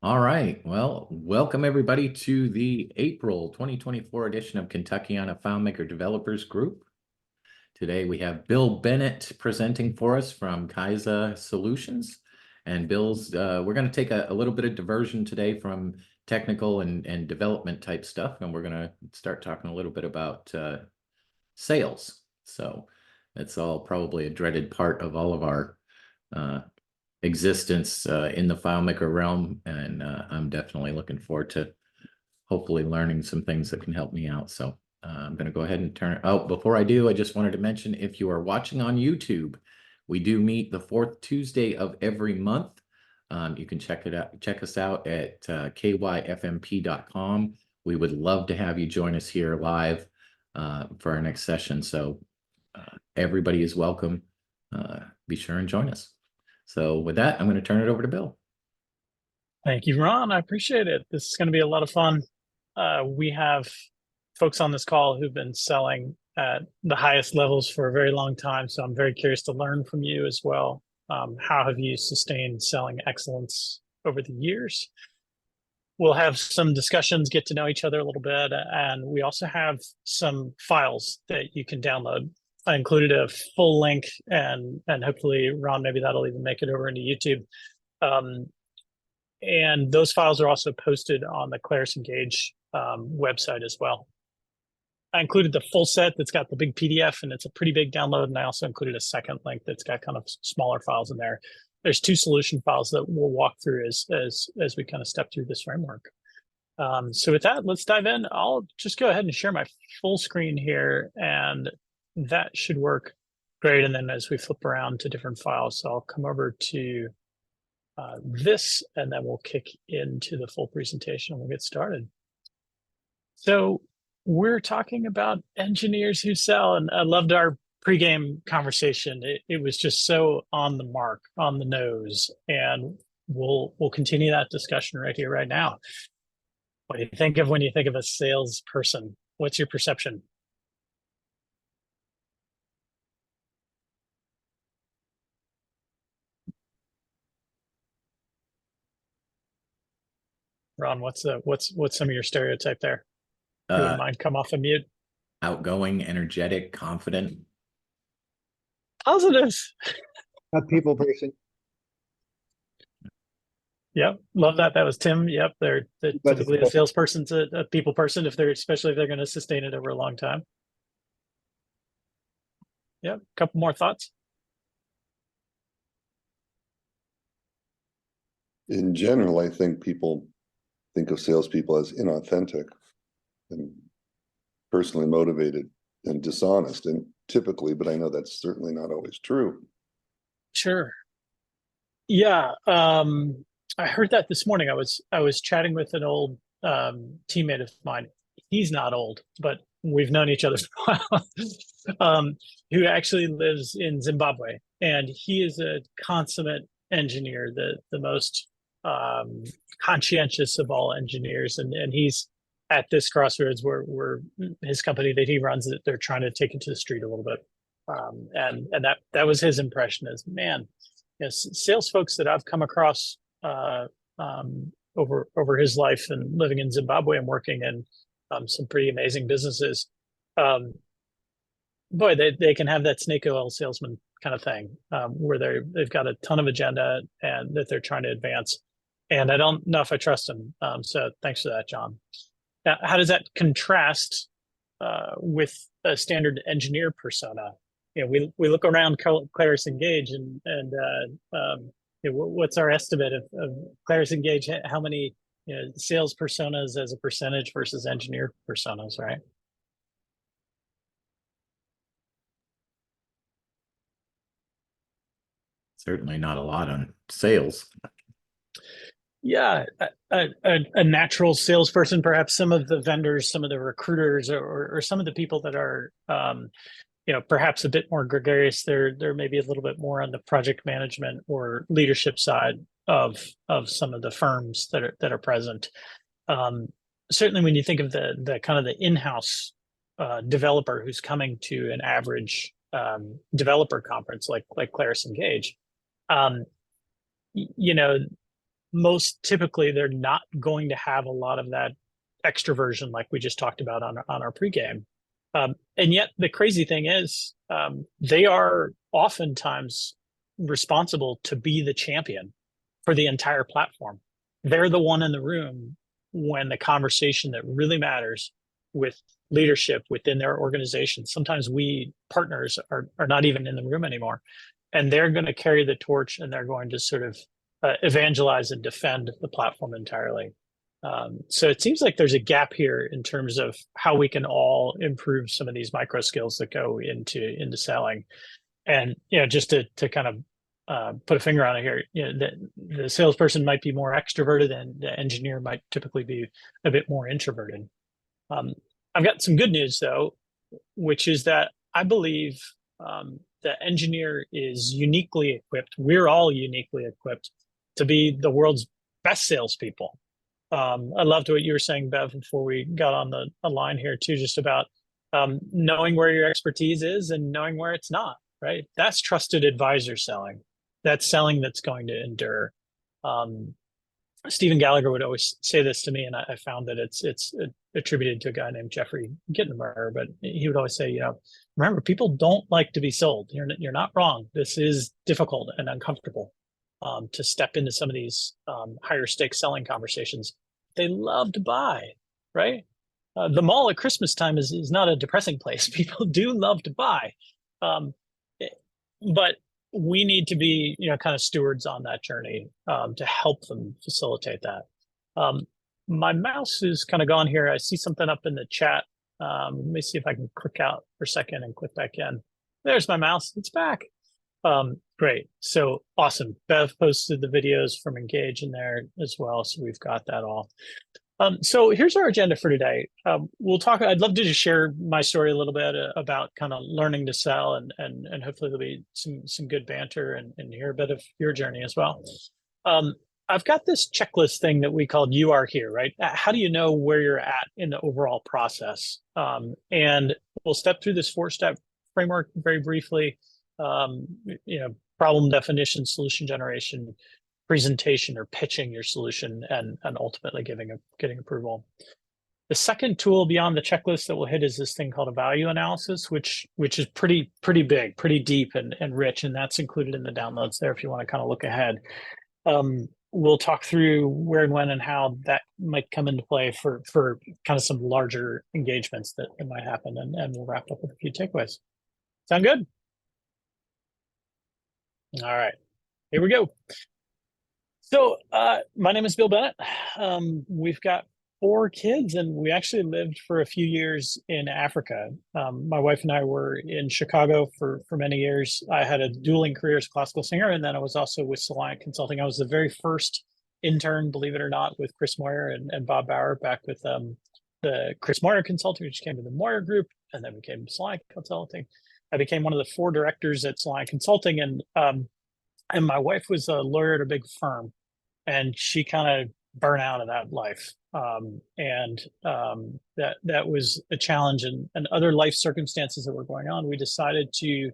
All right. Well, welcome everybody to the April 2024 edition of Kentuckiana FileMaker Developers Group. Today we have Bill Bennett presenting for us from Kaiza Solutions. And we're going to take a little bit of diversion today from technical and development type stuff. And we're going to start talking a little bit about sales. So that's all probably a dreaded part of all of our existence in the FileMaker realm, and I'm definitely looking forward to hopefully learning some things that can help me out. So I'm going to go ahead and turn it. Oh, before I do, I just wanted to mention, if you are watching on YouTube, we do meet the fourth Tuesday of every month. You can check us out at kyfmp.com. We would love to have you join us here live for our next session. So everybody is welcome. Be sure and join us. So with that, I'm going to turn it over to Bill. Thank you, Ron. I appreciate it. This is going to be a lot of fun. We have folks on this call who've been selling at the highest levels for a very long time. So I'm very curious to learn from you as well. How have you sustained selling excellence over the years? We'll have some discussions, get to know each other a little bit. And we also have some files that you can download. I included a full link, and hopefully, Ron, maybe that'll even make it over into YouTube. And those files are also posted on the Claris Engage website as well. I included the full set that's got the big PDF, and it's a pretty big download. And I also included a second link that's got kind of smaller files in there. There's two solution files that we'll walk through as we kind of step through this framework. So with that, let's dive in. I'll just go ahead and share my full screen here, and that should work great. And then as we flip around to different files, so I'll come over to this, and then we'll kick into the full presentation and we'll get started. So we're talking about engineers who sell, and I loved our pregame conversation. It was just so on the mark, on the nose, and we'll continue that discussion right here, right now. What do you think of when you think of a salesperson? What's your perception? Ron, what's some of your stereotype there? If you wouldn't mind, come off of mute. Outgoing, energetic, confident. Positive. A people person. Yep, love that. That was Tim. Yep, they're typically a salesperson's a people person, especially if they're going to sustain it over a long time. Yep, a couple more thoughts. In general, I think people think of salespeople as inauthentic and personally motivated and dishonest, and typically, but I know that's certainly not always true. Sure. Yeah. I heard that this morning. I was chatting with an old teammate of mine. He's not old, but we've known each other for a while, who actually lives in Zimbabwe. And he is a consummate engineer, the most conscientious of all engineers. And he's at this crossroads where his company that he runs, they're trying to take it to the street a little bit. And that was his impression is, man, yes, sales folks that I've come across over his life and living in Zimbabwe and working in some pretty amazing businesses. Boy, they can have that snake oil salesman kind of thing, where they've got a ton of agenda and that they're trying to advance. And I don't know if I trust them. So thanks for that, John. Now, how does that contrast with a standard engineer persona? You know, we look around Claris Engage and what's our estimate of Claris Engage? How many sales personas as a percentage versus engineer personas, right? Certainly not a lot on sales. Yeah, a natural salesperson, perhaps some of the vendors, some of the recruiters, or some of the people that are perhaps a bit more gregarious. They're maybe a little bit more on the project management or leadership side of some of the firms that are present. Certainly, when you think of the kind of the in-house developer who's coming to an average developer conference like Claris Engage, most typically they're not going to have a lot of that extroversion like we just talked about on our pregame. And yet the crazy thing is they are oftentimes responsible to be the champion for the entire platform. They're the one in the room when the conversation that really matters with leadership within their organization. Sometimes we partners are not even in the room anymore, and they're going to carry the torch, and they're going to sort of evangelize and defend the platform entirely. So it seems like there's a gap here in terms of how we can all improve some of these micro skills that go into selling. And just to kind of put a finger on it here, the salesperson might be more extroverted, and the engineer might typically be a bit more introverted. I've got some good news though, which is that I believe the engineer is uniquely equipped. We're all uniquely equipped to be the world's best salespeople. I loved what you were saying, Bev, before we got on the line here too, just about knowing where your expertise is and knowing where it's not, right? That's trusted advisor selling. That's selling that's going to endure. Stephen Gallagher would always say this to me, and I found that it's attributed to a guy named Jeffrey Gittenmer, but he would always say, remember, people don't like to be sold. You're not wrong. This is difficult and uncomfortable to step into some of these higher stakes selling conversations. They love to buy, right? The mall at Christmas time is not a depressing place. People do love to buy, but we need to be, kind of stewards on that journey to help them facilitate that. My mouse is kind of gone here. I see something up in the chat. Let me see if I can click out for a second and click back in. There's my mouse. It's back. Great. So awesome. Bev posted the videos from Engage in there as well. So we've got that all. So here's our agenda for today. We'll talk. I'd love to just share my story a little bit about kind of learning to sell, and hopefully there'll be some good banter and hear a bit of your journey as well. I've got this checklist thing that we called "You Are Here," right? How do you know where you're at in the overall process? And we'll step through this 4-step framework very briefly. Problem definition, solution generation, presentation or pitching your solution, and ultimately getting approval. The second tool beyond the checklist that we'll hit is this thing called a value analysis, which is pretty big, pretty deep and rich, and that's included in the downloads there if you want to kind of look ahead. We'll talk through where and when and how that might come into play for kind of some larger engagements that might happen, and we'll wrap up with a few takeaways. Sound good? All right, here we go. So my name is Bill Bennett. We've got 4 kids, and we actually lived for a few years in Africa. My wife and I were in Chicago for many years. I had a dueling career as a classical singer, and then I was also with Soliant Consulting. I was the very first intern, believe it or not, with Chris Moyer and Bob Bauer back with the Chris Moyer Consulting, which came to the Moyer Group, and then became Soliant Consulting. I became one of the 4 directors at Soliant Consulting, and my wife was a lawyer at a big firm, and she kind of burnt out of that life. That was a challenge, and other life circumstances that were going on. We decided to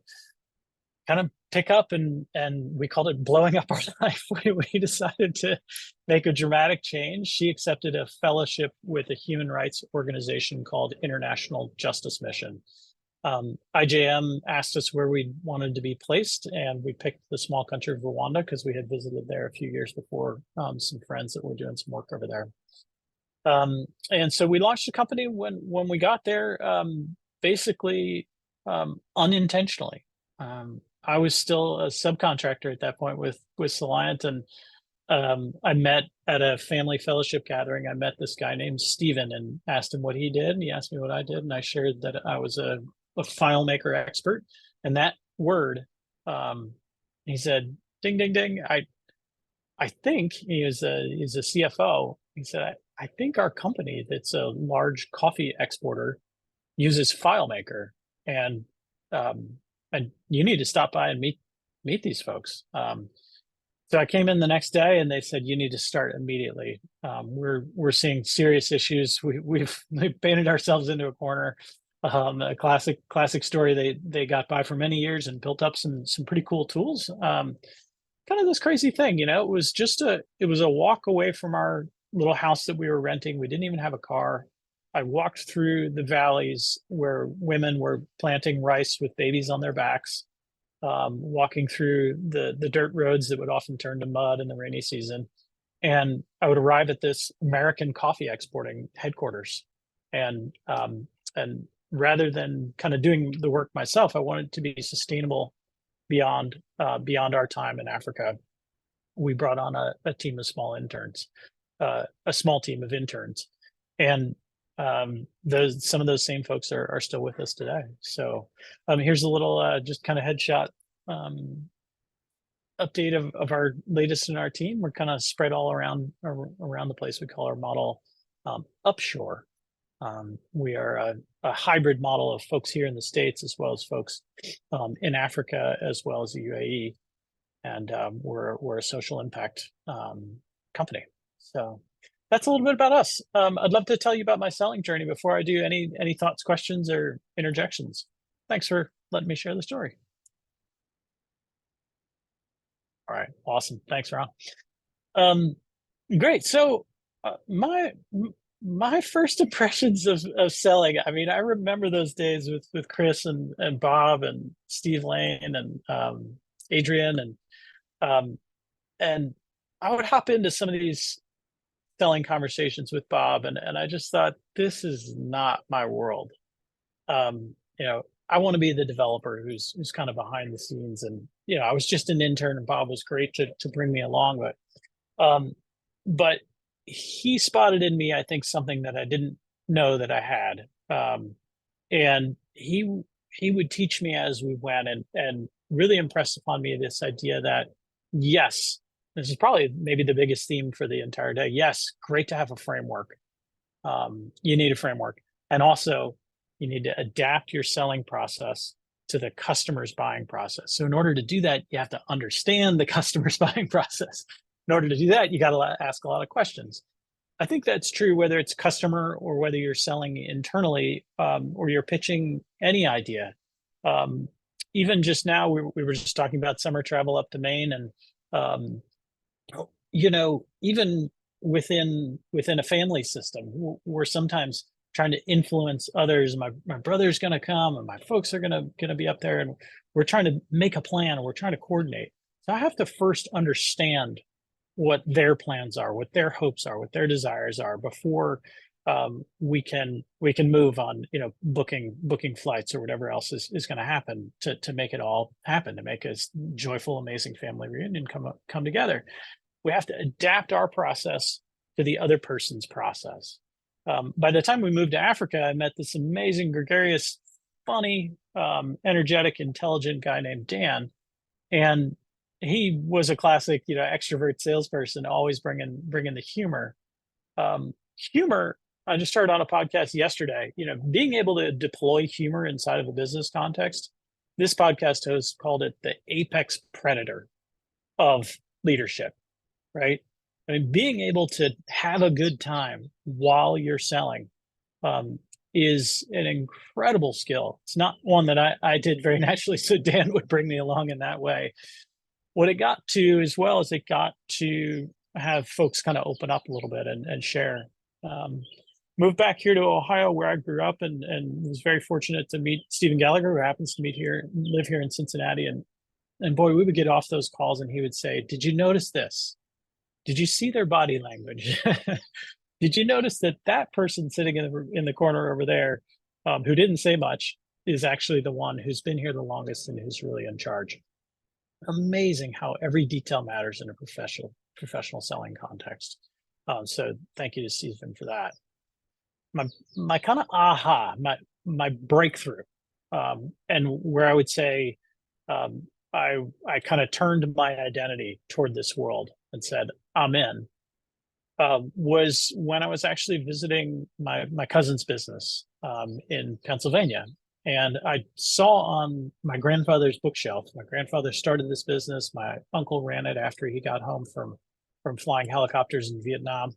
kind of pick up, and we called it blowing up our life. We decided to make a dramatic change. She accepted a fellowship with a human rights organization called International Justice Mission. IJM asked us where we wanted to be placed, and we picked the small country of Rwanda because we had visited there a few years before, some friends that were doing some work over there. And so we launched a company when we got there, basically unintentionally. I was still a subcontractor at that point with Soliant, and I met at a family fellowship gathering. I met this guy named Steven and asked him what he did, and he asked me what I did, and I shared that I was a FileMaker expert. And that word, he said, ding, ding, ding. I think he's a CFO. He said, I think our company that's a large coffee exporter uses FileMaker, and you need to stop by and meet these folks. So I came in the next day, and they said, you need to start immediately. We're seeing serious issues. We've painted ourselves into a corner. A classic story. They got by for many years and built up some pretty cool tools. kind of this crazy thing, you know, it was a walk away from our little house that we were renting. We didn't even have a car. I walked through the valleys where women were planting rice with babies on their backs, walking through the dirt roads that would often turn to mud in the rainy season. And I would arrive at this American coffee exporting headquarters. And rather than kind of doing the work myself, I wanted to be sustainable beyond our time in Africa. We brought on a team of small interns, a small team of interns, and some of those same folks are still with us today. So here's a little just kind of headshot update of our latest in our team. We're kind of spread all around the place. We call our model upshore. We are a hybrid model of folks here in the States as well as folks in Africa as well as the UAE, and we're a social impact company. So that's a little bit about us. I'd love to tell you about my selling journey before I do. Any thoughts, questions, or interjections? Thanks for letting me share the story. All right, awesome. Thanks, Ron. Great. So my first impressions of selling, I mean, I remember those days with Chris and Bob and Steve Lane and Adrian and I would hop into some of these selling conversations with Bob, and I just thought, this is not my world. You know, I want to be the developer who's kind of behind the scenes, and you know, I was just an intern, and Bob was great to bring me along, but he spotted in me, I think, something that I didn't know that I had, and he would teach me as we went, and really impressed upon me this idea that yes, this is probably maybe the biggest theme for the entire day. Yes, great to have a framework. You need a framework, and also you need to adapt your selling process to the customer's buying process. So in order to do that, you have to understand the customer's buying process. In order to do that, you got to ask a lot of questions. I think that's true whether it's customer or whether you're selling internally, or you're pitching any idea. Even just now, we were just talking about summer travel up to Maine, and you know, even within a family system, we're sometimes trying to influence others. My brother's going to come, and my folks are going to be up there, and we're trying to make a plan, and we're trying to coordinate. So I have to first understand what their plans are, what their hopes are, what their desires are before we can move on, you know, booking flights or whatever else is going to happen to make it all happen, to make a joyful, amazing family reunion come together. We have to adapt our process to the other person's process. By the time we moved to Africa, I met this amazing, gregarious, funny, energetic, intelligent guy named Dan, and he was a classic, you know, extrovert salesperson, always bringing the humor. Humor. I just started on a podcast yesterday. You know, being able to deploy humor inside of a business context. This podcast host called it the apex predator of leadership. Right? I mean, being able to have a good time while you're selling is an incredible skill. It's not one that I did very naturally, so Dan would bring me along in that way. What it got to as well is it got to have folks kind of open up a little bit and share. Moved back here to Ohio, where I grew up, and was very fortunate to meet Stephen Gallagher, who happens to live here in Cincinnati. And boy, we would get off those calls, and he would say, "Did you notice this? Did you see their body language? Did you notice that person sitting in the corner over there, who didn't say much, is actually the one who's been here the longest and who's really in charge?" Amazing how every detail matters in a professional selling context. So thank you to Stephen for that. My kind of my breakthrough, and where I would say I kind of turned my identity toward this world and said, I'm in, was when I was actually visiting my cousin's business in Pennsylvania. And I saw on my grandfather's bookshelf, my grandfather started this business. My uncle ran it after he got home from flying helicopters in Vietnam.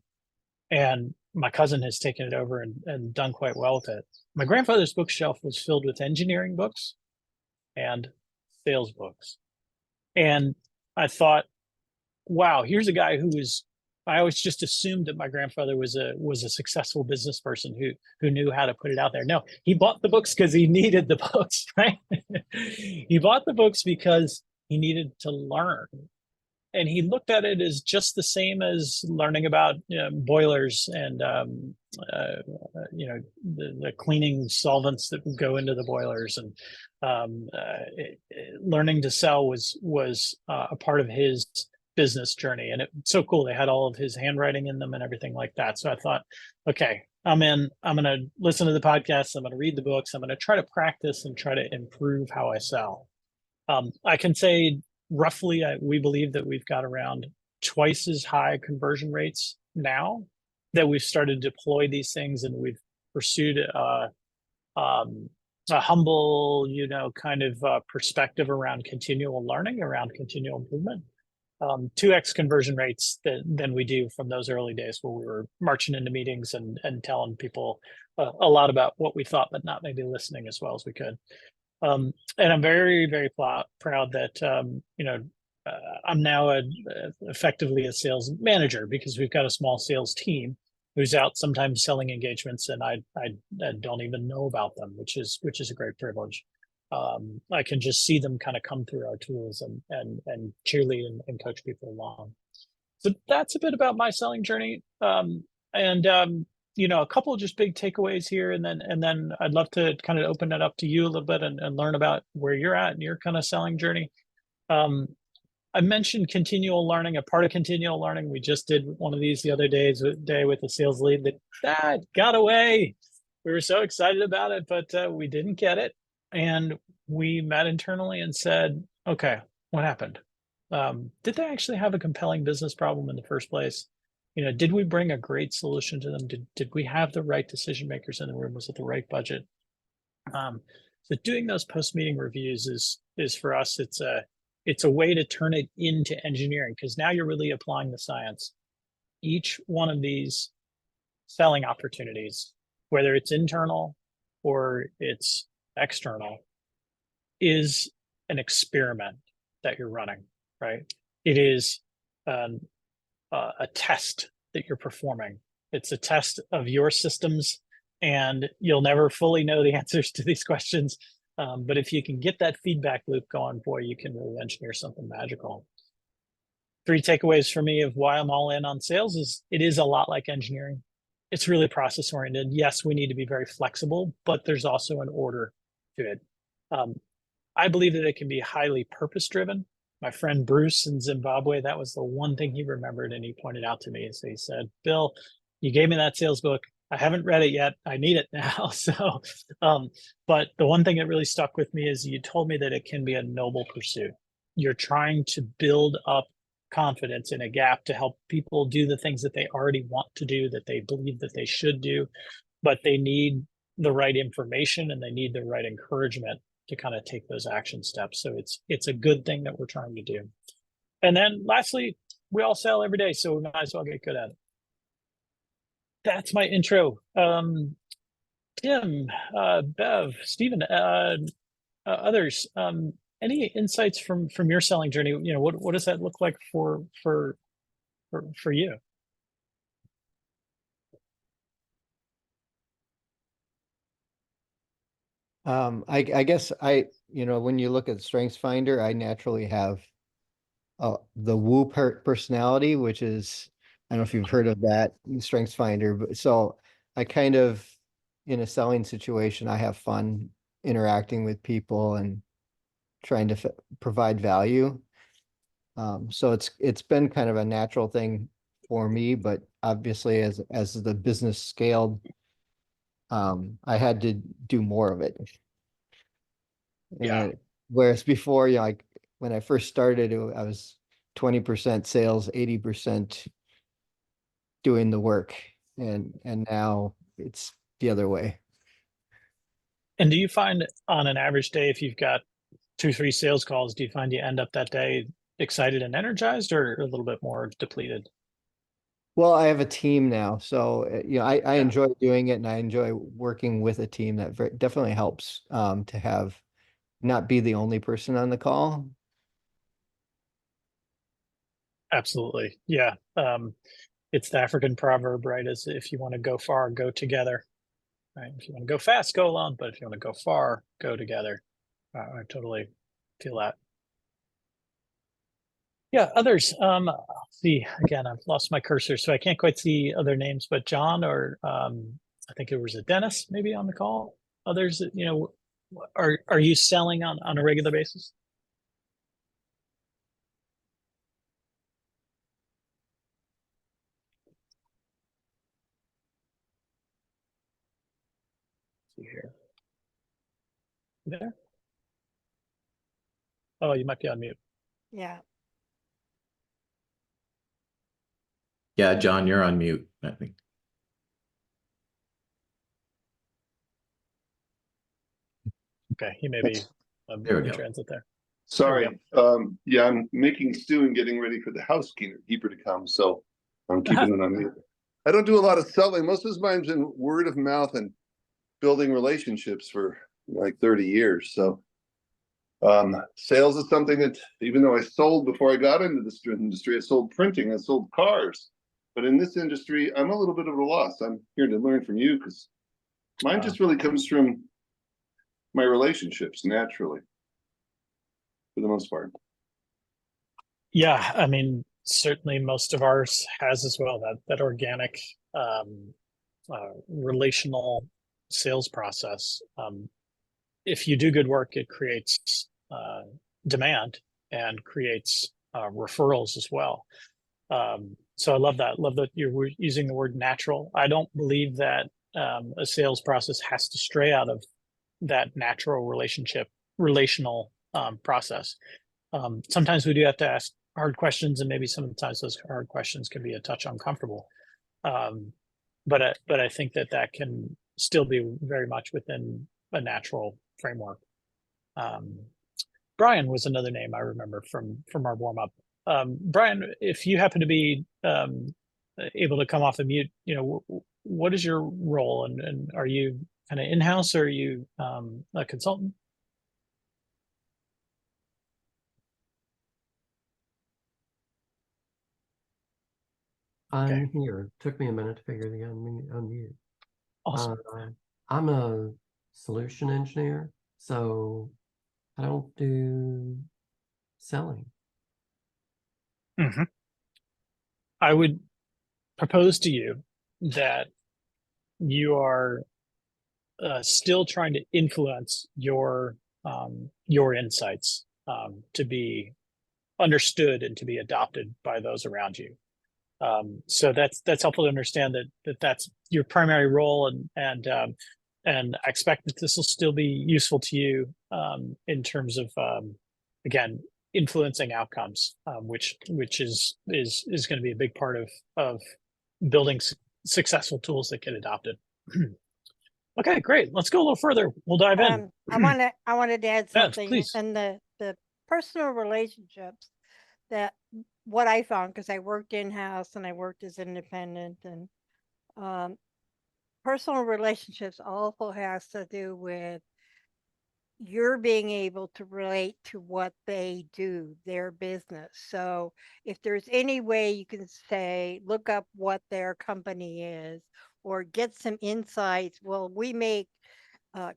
And my cousin has taken it over and done quite well with it. My grandfather's bookshelf was filled with engineering books and sales books. And I thought, wow, here's a guy I always just assumed that my grandfather was a successful business person who knew how to put it out there. No, he bought the books because he needed the books, right? He bought the books because he needed to learn. And he looked at it as just the same as learning about boilers and the cleaning solvents that go into the boilers, and learning to sell was a part of his business journey. And it's so cool. They had all of his handwriting in them and everything like that. So I thought, okay, I'm in. I'm going to listen to the podcast. I'm going to read the books. I'm going to try to practice and try to improve how I sell. I can say roughly, we believe that we've got around twice as high conversion rates now that we've started to deploy these things, and we've pursued a humble, kind of perspective around continual learning, around continual improvement. 2x conversion rates than we do from those early days where we were marching into meetings and telling people a lot about what we thought, but not maybe listening as well as we could. And I'm very, very proud that, I'm now effectively a sales manager, because we've got a small sales team who's out sometimes selling engagements, and I don't even know about them, which is a great privilege. I can just see them kind of come through our tools and cheerlead and coach people along. So that's a bit about my selling journey. A couple of just big takeaways here, and then I'd love to kind of open it up to you a little bit and learn about where you're at in your kind of selling journey. I mentioned continual learning. A part of continual learning, we just did one of these the other day with a sales lead that got away. We were so excited about it, but we didn't get it. And we met internally and said, okay, what happened? Did they actually have a compelling business problem in the first place? Did we bring a great solution to them? Did we have the right decision makers in the room? Was it the right budget? So doing those post-meeting reviews is for us, it's a way to turn it into engineering, because now you're really applying the science. Each one of these selling opportunities, whether it's internal or it's external, is an experiment that you're running, right? It is a test that you're performing. It's a test of your systems, and you'll never fully know the answers to these questions. But if you can get that feedback loop going, boy, you can really engineer something magical. 3 takeaways for me of why I'm all in on sales is it is a lot like engineering. It's really process oriented. Yes, we need to be very flexible, but there's also an order to it. I believe that it can be highly purpose driven. My friend Bruce in Zimbabwe, that was the one thing he remembered, and he pointed out to me. So he said, Bill, you gave me that sales book. I haven't read it yet. I need it now. So, but the one thing that really stuck with me is you told me that it can be a noble pursuit. You're trying to build up confidence in a gap to help people do the things that they already want to do, that they believe that they should do, but they need the right information and they need the right encouragement to kind of take those action steps. So it's a good thing that we're trying to do. And then lastly, we all sell every day, so we might as well get good at it. That's my intro. Tim, Bev, Stephen, others, any insights from your selling journey? What does that look like for you? I guess when you look at StrengthsFinder, I naturally have the woo personality, which is, I don't know if you've heard of that StrengthsFinder, but so I kind of, in a selling situation, I have fun interacting with people and trying to provide value. So it's been kind of a natural thing for me, but obviously as the business scaled, I had to do more of it. Yeah. And whereas before, like when I first started, I was 20% sales, 80% doing the work, and now it's the other way. And do you find on an average day, if you've got 2-3 sales calls, do you find you end up that day excited and energized, or a little bit more depleted? Well, I have a team now, so I enjoy doing it, and I enjoy working with a team. That definitely helps to have not be the only person on the call. Absolutely. Yeah. It's the African proverb, right? Is if you want to go far, go together. Right. If you want to go fast, go alone. But if you want to go far, go together. I totally feel that. Yeah, others. Let's see, again, I've lost my cursor, so I can't quite see other names, but John or I think it was a Dennis maybe on the call. Others, you know, are you selling on a regular basis? Let's see here. You there? Oh, you might be on mute. Yeah. Yeah, John, you're on mute, I think. Okay, he may be There we in go. transit there. Sorry, yeah, I'm making stew and getting ready for the housekeeper to come, so I'm keeping it on mute. I don't do a lot of selling. Most of mine's in word of mouth and building relationships for like 30 years. So sales is something that, even though I sold before I got into this industry, I sold printing, I sold cars. But in this industry, I'm a little bit of a loss. I'm here to learn from you because mine just really comes from my relationships naturally, for the most part. Yeah, I mean, certainly most of ours has as well that organic relational sales process. If you do good work, it creates demand and creates referrals as well. So I love that. Love that you're using the word natural. I don't believe that a sales process has to stray out of that natural relational process. Sometimes we do have to ask hard questions, and maybe sometimes those hard questions can be a touch uncomfortable. But I think that can still be very much within a natural framework. Brian was another name I remember from our warm up. Brian, if you happen to be able to come off the mute, you know, what is your role, and are you kind of in-house, or are you a consultant? I'm here. Took me a minute to figure the unmute. Awesome. I'm a solution engineer, so I don't do selling. Mm-hmm. I would propose to you that you are still trying to influence your insights to be understood and to be adopted by those around you. So that's helpful to understand that's your primary role, and I expect that this will still be useful to you in terms of again, influencing outcomes, which is going to be a big part of building successful tools that get adopted. Okay, great. Let's go a little further. We'll dive in. I wanted to add Yes, something please. in the personal relationships, that what I found, because I worked in-house and I worked as independent, and personal relationships also has to do with you're being able to relate to what they do, their business. So if there's any way you can say, look up what their company is, or get some insights. Well, we make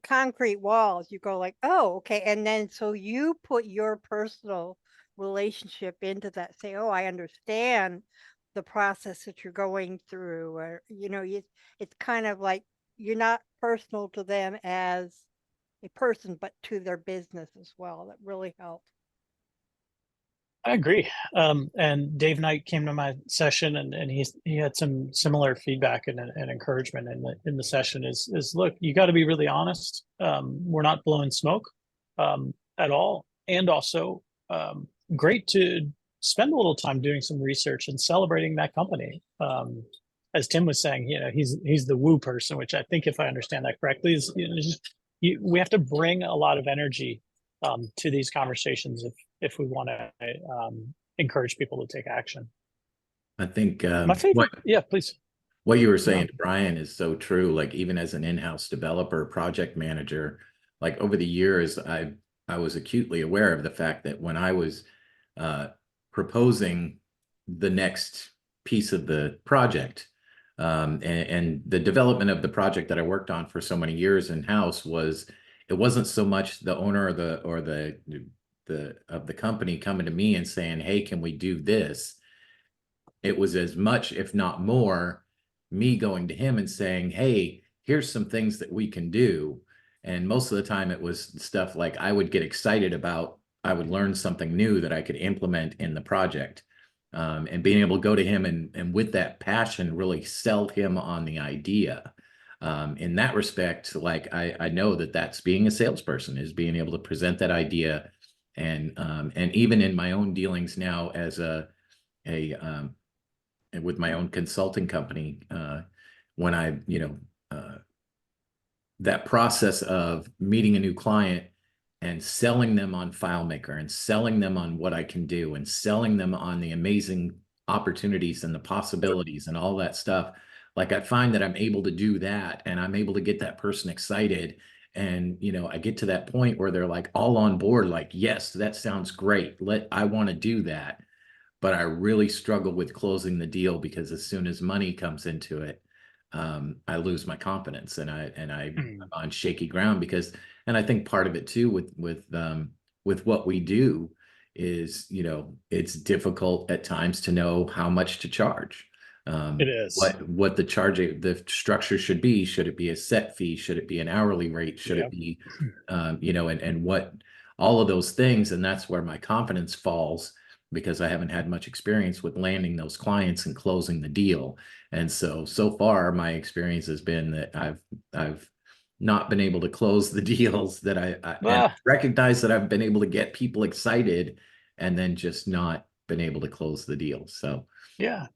concrete walls. You go like, oh, okay. And then so you put your personal relationship into that. Say, oh, I understand the process that you're going through. Or, you know, it's kind of like you're not personal to them as a person, but to their business as well. That really helped. I agree. And Dave Knight came to my session, and he had some similar feedback and encouragement in the session. Is look, you got to be really honest. We're not blowing smoke at all, and also great to spend a little time doing some research and celebrating that company. As Tim was saying, you know, he's the woo person, which I think, if I understand that correctly, is, you know, we have to bring a lot of energy to these conversations if we want to encourage people to take action. I think My favorite, yeah, please. What you were saying, Brian, is so true. Like, even as an in-house developer, project manager, like over the years, I was acutely aware of the fact that when I was proposing the next piece of the project. And the development of the project that I worked on for so many years in-house it wasn't so much the owner or the of the company coming to me and saying, hey, can we do this? It was as much, if not more, me going to him and saying, hey, here's some things that we can do. And most of the time it was stuff like I would get excited about, I would learn something new that I could implement in the project. And being able to go to him and with that passion, really sell him on the idea. In that respect, like I know that that's being a salesperson, is being able to present that idea. And even in my own dealings now as with my own consulting company, when I, that process of meeting a new client and selling them on FileMaker and selling them on what I can do and selling them on the amazing opportunities and the possibilities and all that stuff. Like I find that I'm able to do that and I'm able to get that person excited. And, I get to that point where they're like all on board, like, yes, that sounds great. I want to do that. But I really struggle with closing the deal because as soon as money comes into it, I lose my confidence and I'm on shaky ground and I think part of it too with what we do is, it's difficult at times to know how much to charge. It is. What the structure should be. Should it be a set fee? Should it be an hourly rate? Should it be, and what all of those things. And that's where my confidence falls because I haven't had much experience with landing those clients and closing the deal. And so far my experience has been that I've not been able to close the deals that and recognize that I've been able to get people excited and then just not been able to close the deal. So, yeah.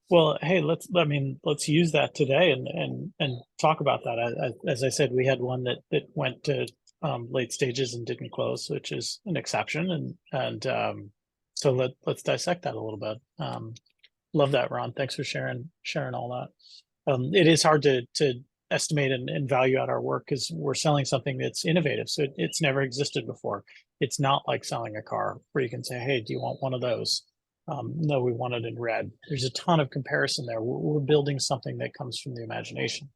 Well, hey, let's use that today and talk about that. As I said, we had one that went to late stages and didn't close, which is an exception. And so let's dissect that a little bit. Love that, Ron. Thanks for sharing all that. It is hard to estimate and value out our work because we're selling something that's innovative. So it's never existed before. It's not like selling a car where you can say, hey, do you want one of those? No, we want it in red. There's a ton of comparison there. We're building something that comes from the imagination,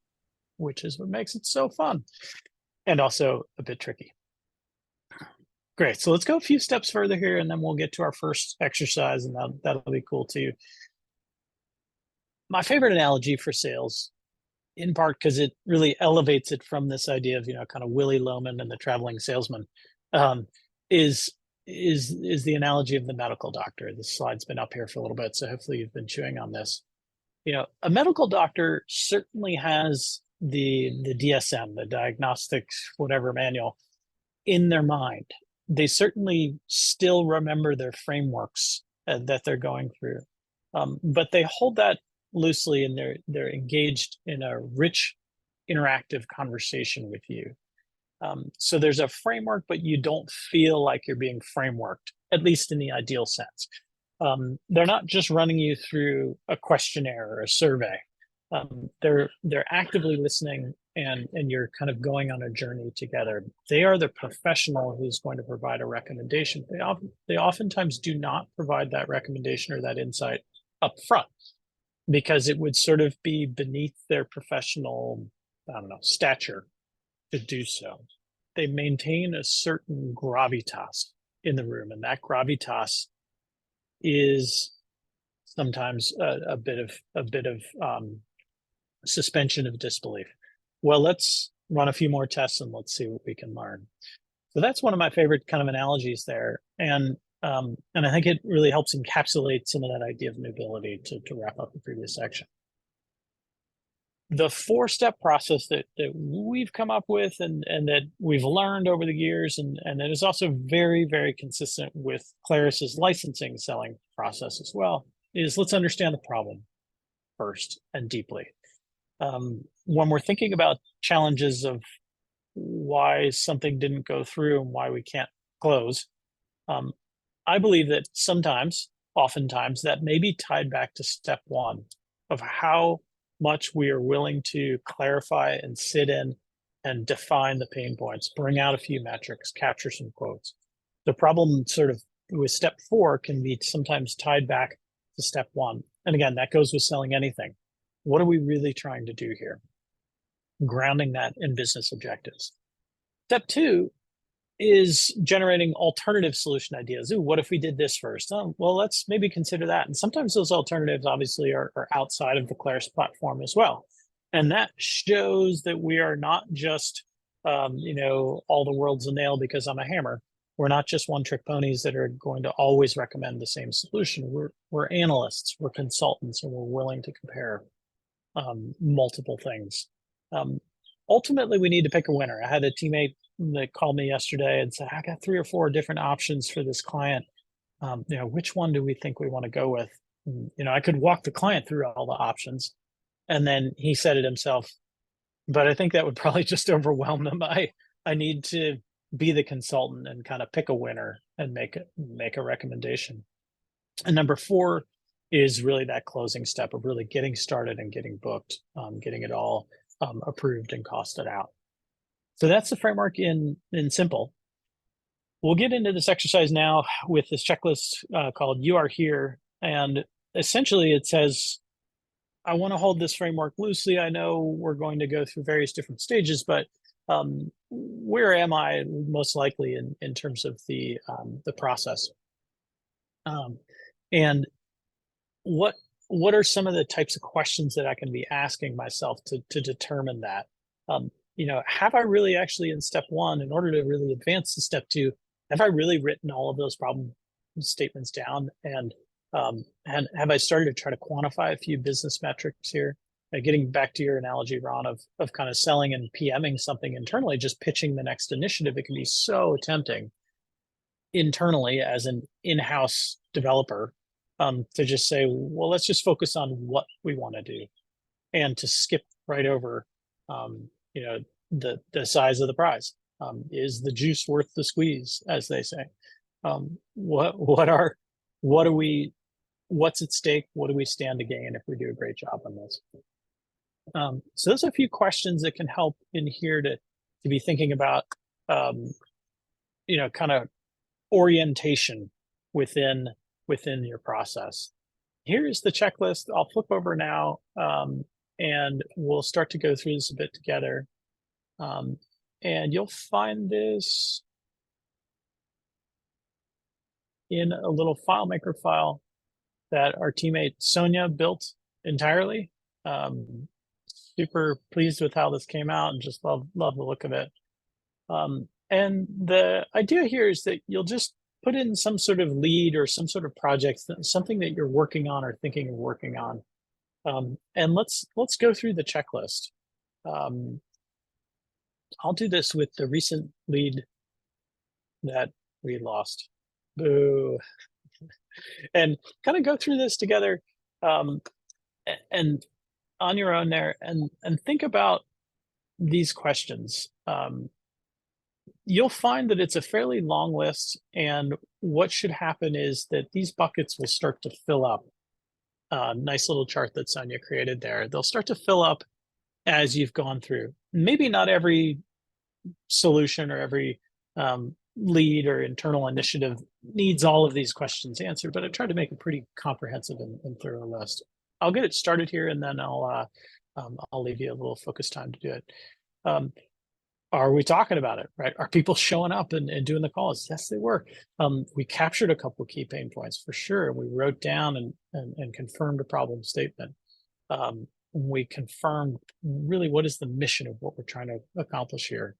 which is what makes it so fun and also a bit tricky. Great. So let's go a few steps further here and then we'll get to our first exercise and that'll be cool too. My favorite analogy for sales, in part because it really elevates it from this idea of, kind of Willy Loman and the traveling salesman, is the analogy of the medical doctor. This slide's been up here for a little bit, so hopefully you've been chewing on this. A medical doctor certainly has the DSM, the diagnostics, whatever manual, in their mind. They certainly still remember their frameworks that they're going through, but they hold that loosely and they're engaged in a rich, interactive conversation with you. So there's a framework, but you don't feel like you're being frameworked, at least in the ideal sense. They're not just running you through a questionnaire or a survey. They're actively listening and you're kind of going on a journey together. They are the professional who's going to provide a recommendation. They oftentimes do not provide that recommendation or that insight up front because it would sort of be beneath their professional, stature to do so. They maintain a certain gravitas in the room, and that gravitas is sometimes a bit of suspension of disbelief. Well, let's run a few more tests and let's see what we can learn. So that's one of my favorite kind of analogies there, and I think it really helps encapsulate some of that idea of nobility to wrap up the previous section. The 4-step process that we've come up with and that we've learned over the years and that is also very, very consistent with Claris's licensing selling process as well is let's understand the problem first and deeply. When we're thinking about challenges of why something didn't go through and why we can't close, I believe that oftentimes that may be tied back to step 1 of how much we are willing to clarify and sit in and define the pain points, bring out a few metrics, capture some quotes. The problem sort of with step 4 can be sometimes tied back to to step one. And again, that goes with selling anything. What are we really trying to do here? Grounding that in business objectives. Step two is generating alternative solution ideas. Ooh, what if we did this first? Oh, well, let's maybe consider that. And sometimes those alternatives obviously are outside of the Claris platform as well. And that shows that we are not just, all the world's a nail because I'm a hammer. We're not just one-trick ponies that are going to always recommend the same solution. We're analysts, we're consultants, and we're willing to compare multiple things. Ultimately, we need to pick a winner. I had a teammate that called me yesterday and said, I got 3 or 4 different options for this client. Which one do we think we want to go with? And, I could walk the client through all the options. And then he said it himself, but I think that would probably just overwhelm them. I need to be the consultant and kind of pick a winner and make a recommendation. And number 4 is really that closing step of really getting started and getting booked, getting it all approved and costed out. So that's the framework in simple. We'll get into this exercise now with this checklist called You Are Here. And essentially it says, I want to hold this framework loosely. I know we're going to go through various different stages, but where am I most likely in terms of the process? And what are some of the types of questions that I can be asking myself to determine that? Have I really actually in step 1, in order to really advance to step 2, have I really written all of those problem statements down? And have I started to try to quantify a few business metrics here? Getting back to your analogy, Ron, of kind of selling and PMing something internally, just pitching the next initiative, it can be so tempting internally as an in-house developer to just say, well, let's just focus on what we want to do, and to skip right over, the size of the prize. Is the juice worth the squeeze, as they say? What's at stake? What do we stand to gain if we do a great job on this? So there's a few questions that can help in here to be thinking about, kind of orientation within your process. Here is the checklist. I'll flip over now, and we'll start to go through this a bit together. And you'll find this in a little FileMaker file that our teammate Sonia built entirely. Super pleased with how this came out and just love the look of it. And the idea here is that you'll just put in some sort of lead or some sort of project, something that you're working on or thinking of working on. And let's go through the checklist. I'll do this with the recent lead that we lost. Boo. And kind of go through this together, and on your own there, and think about these questions. You'll find that it's a fairly long list, and what should happen is that these buckets will start to fill up. Nice little chart that Sonia created there. They'll start to fill up as you've gone through. Maybe not every solution or every lead or internal initiative needs all of these questions answered, but I tried to make a pretty comprehensive and thorough list. I'll get it started here, and then I'll leave you a little focus time to do it. Are we talking about it, right? Are people showing up and doing the calls? Yes, they were. We captured a couple of key pain points for sure. We wrote down and confirmed a problem statement. We confirmed really what is the mission of what we're trying to accomplish here.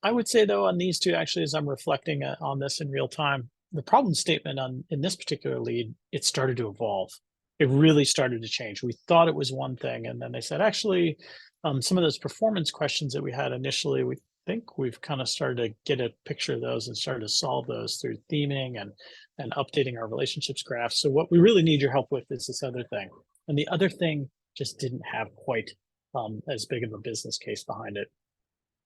I would say, though, on these two, actually, as I'm reflecting on this in real time, the problem statement in this particular lead, it started to evolve. It really started to change. We thought it was one thing, and then they said, actually, some of those performance questions that we had initially, we think we've kind of started to get a picture of those and started to solve those through theming and updating our relationships graph. So what we really need your help with is this other thing. And the other thing just didn't have quite as big of a business case behind it.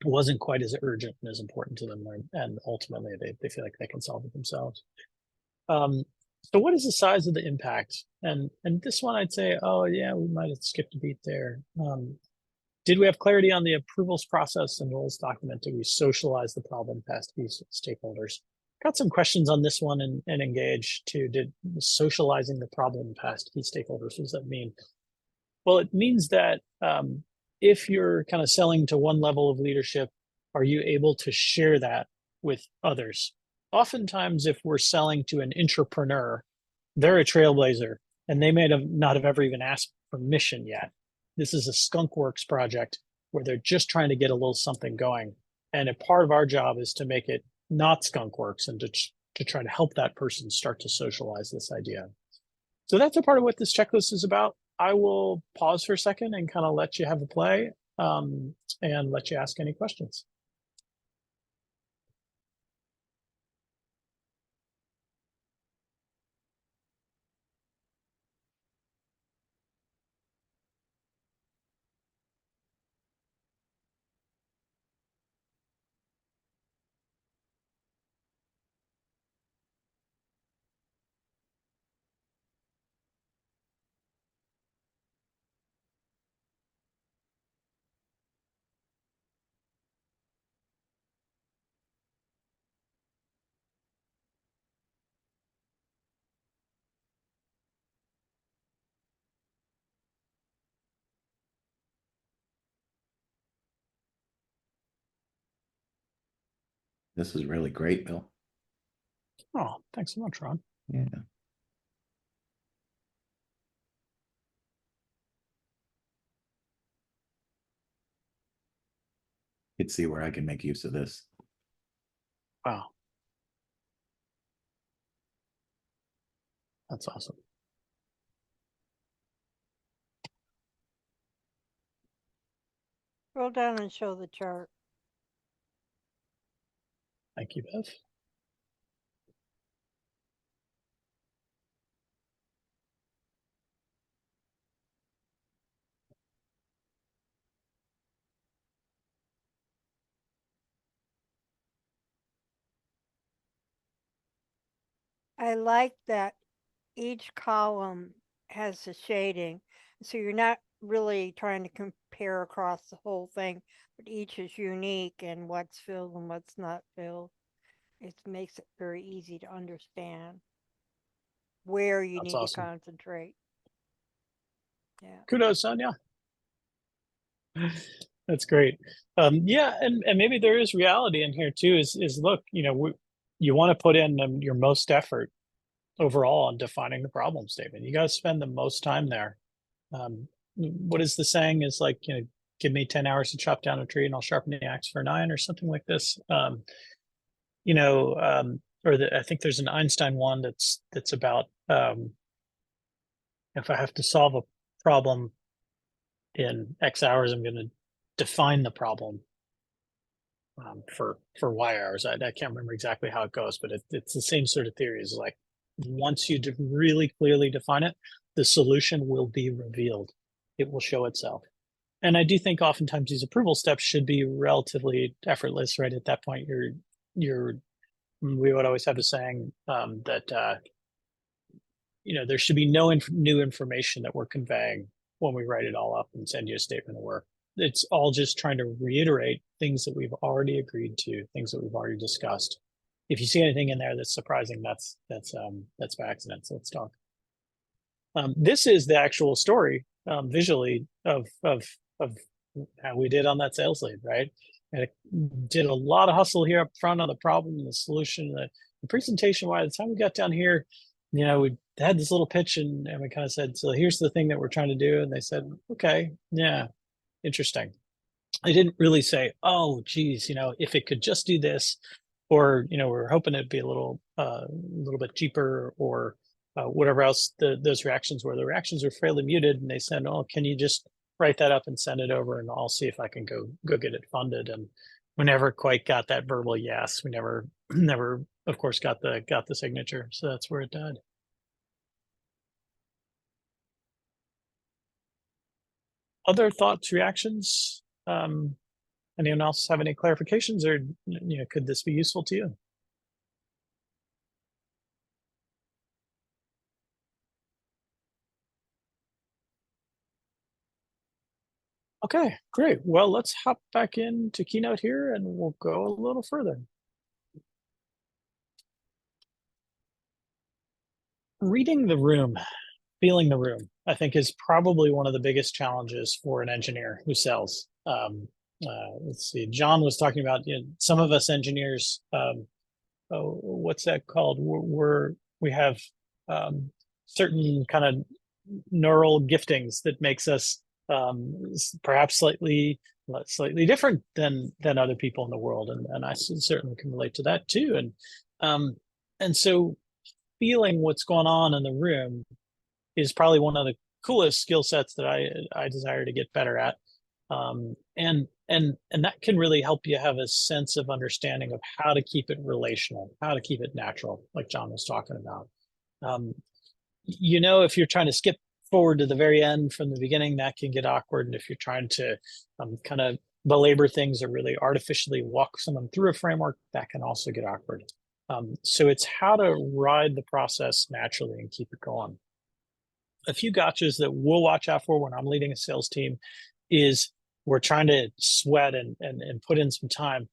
It wasn't quite as urgent and as important to them, and ultimately they feel like they can solve it themselves. So what is the size of the impact? And this one I'd say, oh yeah, we might have skipped a beat there. Did we have clarity on the approvals process and roles document? Did we socialize the problem past these stakeholders? A got some questions on this one and engage too. Did socializing the problem past key stakeholders, what does that mean? Well, it means that if you're kind of selling to one level of leadership, are you able to share that with others? Oftentimes, if we're selling to an entrepreneur, they're a trailblazer and they may not have ever even asked permission yet. This is a skunkworks project where they're just trying to get a little something going. And a part of our job is to make it not skunkworks and to try to help that person start to socialize this idea. So that's a part of what this checklist is about. I will pause for a second and kind of let you have a play and let you ask any questions. This is really great, Bill. Oh, thanks so much, Ron. Yeah. You'd see where I can make use of this. Wow. That's awesome. Scroll down and show the chart. Thank you, Bev. I like that each column has a shading. So you're not really trying to compare across the whole thing, but each is unique and what's filled and what's not filled. It makes it very easy to understand where you That's need awesome. to concentrate. Yeah. Kudos, Sonia. That's great. Yeah, and maybe there is reality in here too. Is look, you want to put in your most effort overall on defining the problem statement. You got to spend the most time there. What is the saying? Is like, give me 10 hours to chop down a tree and I'll sharpen the axe for 9 or something like this. I think there's an Einstein one that's about if I have to solve a problem in X hours, I'm going to define the problem for Y hours. I can't remember exactly how it goes, but it's the same sort of theory. Is like once you really clearly define it, the solution will be revealed. It will show itself. And I do think oftentimes these approval steps should be relatively effortless, right? At that point, we would always have a saying that there should be no new information that we're conveying when we write it all up and send you a statement of work. It's all just trying to reiterate things that we've already agreed to, things that we've already discussed. If you see anything in there that's surprising, that's by accident. So let's talk. This is the actual story visually of how we did on that sales lead, right? And it did a lot of hustle here up front on the problem and the solution. The presentation, by the time we got down here, we had this little pitch and we kind of said, so here's the thing that we're trying to do. And they said, okay, yeah, interesting. I didn't really say, oh, geez, if it could just do this, or, we're hoping it'd be a little bit cheaper or whatever else those reactions were. The reactions were fairly muted and they said, oh, can you just write that up and send it over and I'll see if I can go get it funded. And we never quite got that verbal yes. We never, of course, got the signature. So that's where it died. Other thoughts, reactions? Anyone else have any clarifications or, could this be useful to you? Okay, great. Well, let's hop back into Keynote here and we'll go a little further. reading the room, feeling the room, I think is probably one of the biggest challenges for an engineer who sells. Let's see, John was talking about, some of us engineers, what's that called? We have certain kind of neural giftings that makes us perhaps slightly different than other people in the world, and I certainly can relate to that too. And so feeling what's going on in the room is probably one of the coolest skill sets that I desire to get better at. And that can really help you have a sense of understanding of how to keep it relational, how to keep it natural, like John was talking about. If you're trying to skip forward to the very end from the beginning, that can get awkward. And if you're trying to kind of belabor things or really artificially walk someone through a framework, that can also get awkward. So it's how to ride the process naturally and keep it going. A few gotchas that we'll watch out for when I'm leading a sales team is we're trying to sweat and put in some time,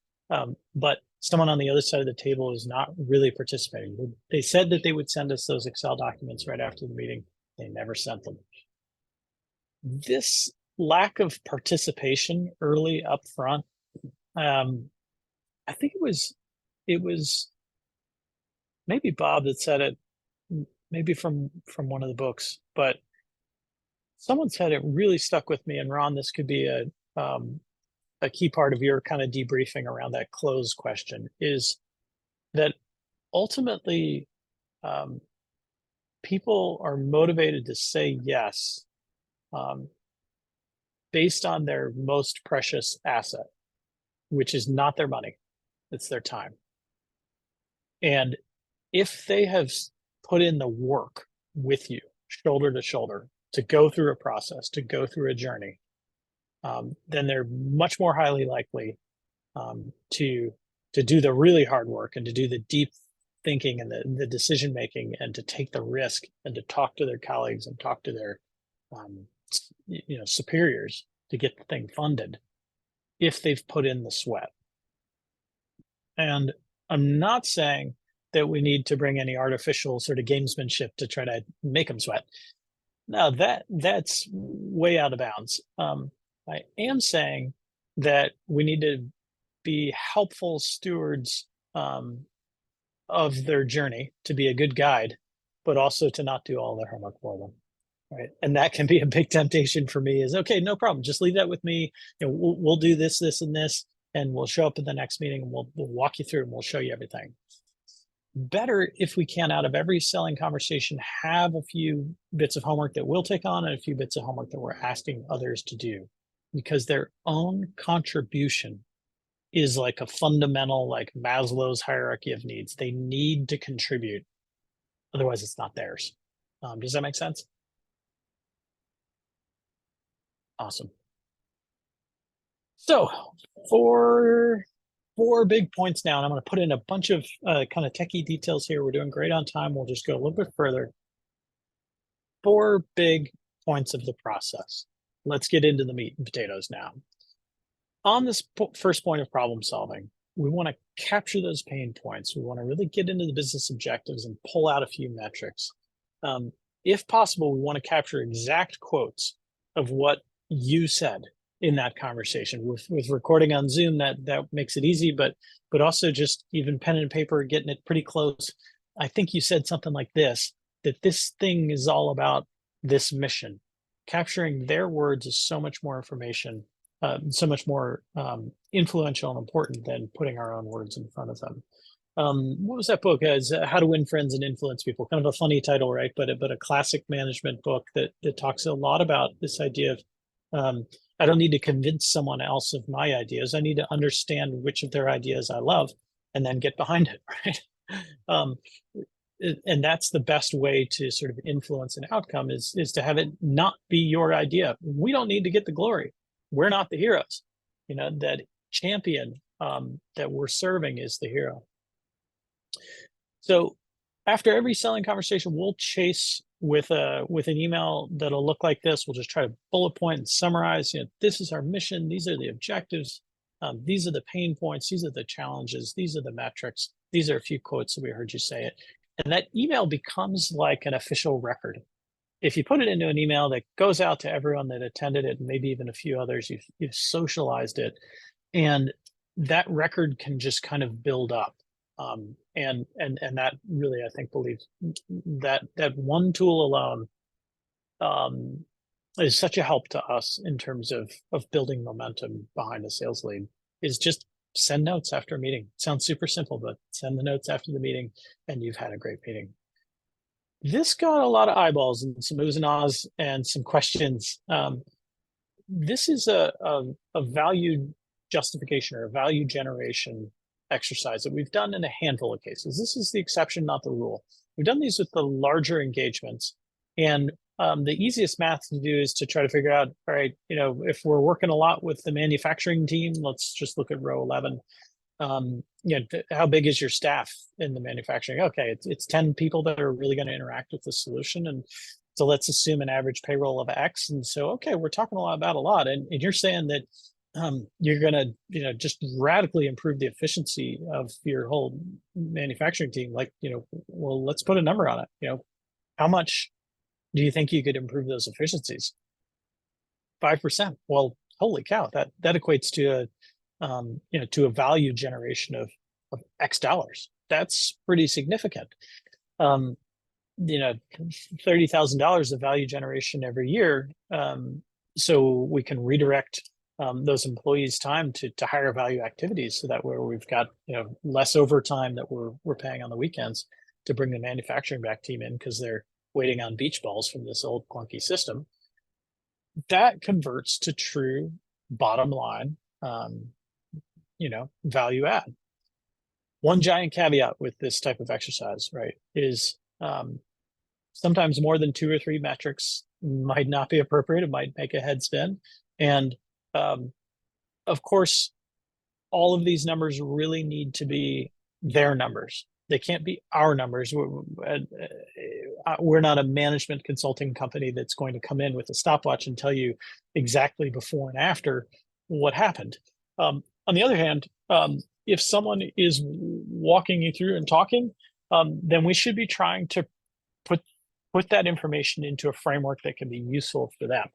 but someone on the other side of the table is not really participating. They said that they would send us those Excel documents right after the meeting. They never sent them. This lack of participation early up front, I think it was maybe Bob that said it, maybe from one of the books, but someone said it really stuck with me. And Ron, this could be a key part of your kind of debriefing around that close question, is that ultimately people are motivated to say yes based on their most precious asset, which is not their money, it's their time. And if they have put in the work with you, shoulder to shoulder, to go through a process, to go through a journey, then they're much more highly likely to do the really hard work and to do the deep thinking and the decision making, and to take the risk and to talk to their colleagues and talk to their superiors to get the thing funded if they've put in the sweat. And I'm not saying that we need to bring any artificial sort of gamesmanship to try to make them sweat. No, that's way out of bounds. I am saying that we need to be helpful stewards of their journey, to be a good guide, but also to not do all their homework for them. Right. And that can be a big temptation for me, is, okay, no problem. Just leave that with me. We'll do this, and this, and we'll show up at the next meeting and we'll walk you through and we'll show you everything. Better if we can, out of every selling conversation, have a few bits of homework that we'll take on and a few bits of homework that we're asking others to do, because their own contribution is like a fundamental, like Maslow's hierarchy of needs. They need to contribute. Otherwise it's not theirs. Does that make sense? Awesome. So four big points now, and I'm going to put in a bunch of kind of techie details here. We're doing great on time. We'll just go a little bit further. 4 big points of the process. Let's get into the meat and potatoes now. On this first point of problem solving, we want to capture those pain points. We want to really get into the business objectives and pull out a few metrics. If possible, we want to capture exact quotes of what you said in that conversation. With recording on Zoom, that makes it easy, but also just even pen and paper, getting it pretty close. I think you said something like this, that this thing is all about this mission. Capturing their words is so much more information, so much more influential and important than putting our own words in front of them. What was that book? How to Win Friends and Influence People. Kind of a funny title, right? But a classic management book that talks a lot about this idea of I don't need to convince someone else of my ideas. I need to understand which of their ideas I love and then get behind it, right? And that's the best way to sort of influence an outcome, is to have it not be your idea. We don't need to get the glory. We're not the heroes. That champion that we're serving is the hero. So after every selling conversation, we'll chase with an email that'll look like this. We'll just try to bullet point and summarize, this is our mission. These are the objectives. These are the pain points. These are the challenges. These are the metrics. These are a few quotes that we heard you say it. And that email becomes like an official record. If you put it into an email that goes out to everyone that attended it, and maybe even a few others, you've socialized it, and that record can just kind of build up. And that really, I think, believes that one tool alone is such a help to us in terms of building momentum behind a sales lead. Is just send notes after a meeting. Sounds super simple, but send the notes after the meeting, and you've had a great meeting. This got a lot of eyeballs and some oohs and ahs and some questions. This is a value justification or a value generation exercise that we've done in a handful of cases. This is the exception, not the rule. We've done these with the larger engagements, and the easiest math to do is to try to figure out, all right, if we're working a lot with the manufacturing team, let's just look at row 11. How big is your staff in the manufacturing? Okay, it's 10 people that are really going to interact with the solution, and so let's assume an average payroll of X. And so, okay, we're talking about a lot, and you're saying that you're going to just radically improve the efficiency of your whole manufacturing team. Like, well, let's put a number on it. How much do you think you could improve those efficiencies? 5%. Well, holy cow, that equates to to a value generation of X dollars. That's pretty significant. $30,000 of value generation every year. So we can redirect those employees' time to higher value activities, so that where we've got less overtime that we're paying on the weekends to bring the manufacturing back team in because they're waiting on beach balls from this old clunky system. That converts to true bottom line value add. One giant caveat with this type of exercise, right, is sometimes more than 2 or 3 metrics might not be appropriate. It might make a head spin. And of course, all of these numbers really need to be their numbers. They can't be our numbers. We're not a management consulting company that's going to come in with a stopwatch and tell you exactly before and after what happened. On the other hand, if someone is walking you through and talking, then we should be trying to put that information into a framework that can be useful for them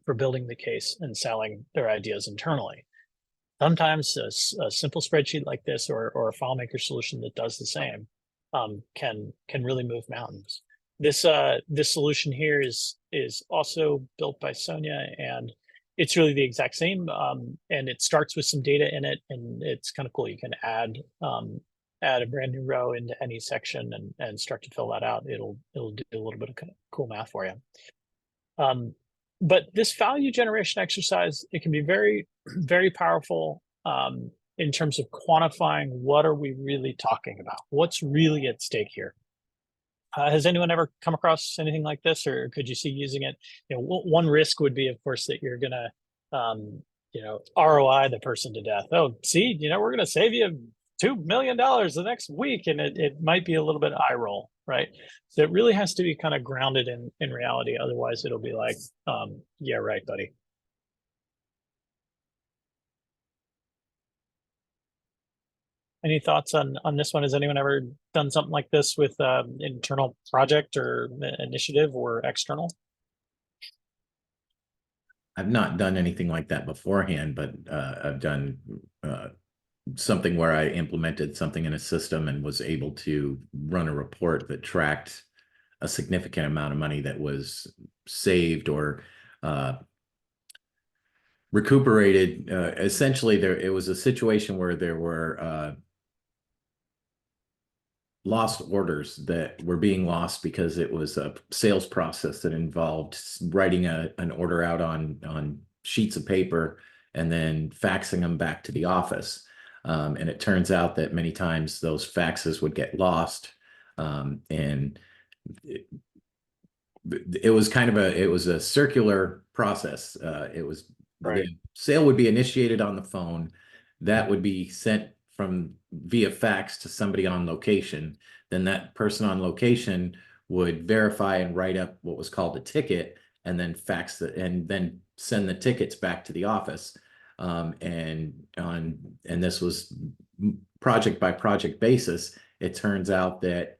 for building the case and selling their ideas internally. Sometimes a simple spreadsheet like this or a FileMaker solution that does the same can really move mountains. This solution here is also built by Sonia, and it's really the exact same. And it starts with some data in it, and it's kind of cool. You can add a brand new row into any section and start to fill that out. It'll do a little bit of cool math for you. But this value generation exercise, it can be very, very powerful in terms of quantifying what are we really talking about? What's really at stake here? Has anyone ever come across anything like this, or could you see using it? One risk would be, of course, that you're going to, ROI the person to death. Oh, see, we're going to save you $2 million the next week, and it might be a little bit eye roll, right? So it really has to be kind of grounded in reality. Otherwise, it'll be like, yeah, right, buddy. Any thoughts on this one? Has anyone ever done something like this with internal project or initiative or external? I've not done anything like that beforehand, but I've done something where I implemented something in a system and was able to run a report that tracked a significant amount of money that was saved or recuperated. Essentially, it was a situation where there were lost orders that were being lost because it was a sales process that involved writing an order out on sheets of paper and then faxing them back to the office. And it turns out that many times those faxes would get lost. And it was kind of a circular process. It was right. The sale would be initiated on the phone. That would be sent via fax to somebody on location. Then that person on location would verify and write up what was called a ticket, and then and then send the tickets back to the office. And this was project by project basis. It turns out that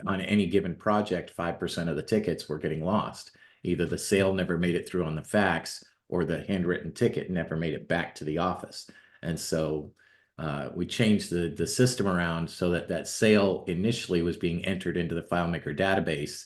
on any given project, 5% of the tickets were getting lost. Either the sale never made it through on the fax, or the handwritten ticket never made it back to the office. And so we changed the system around so that sale initially was being entered into the FileMaker database,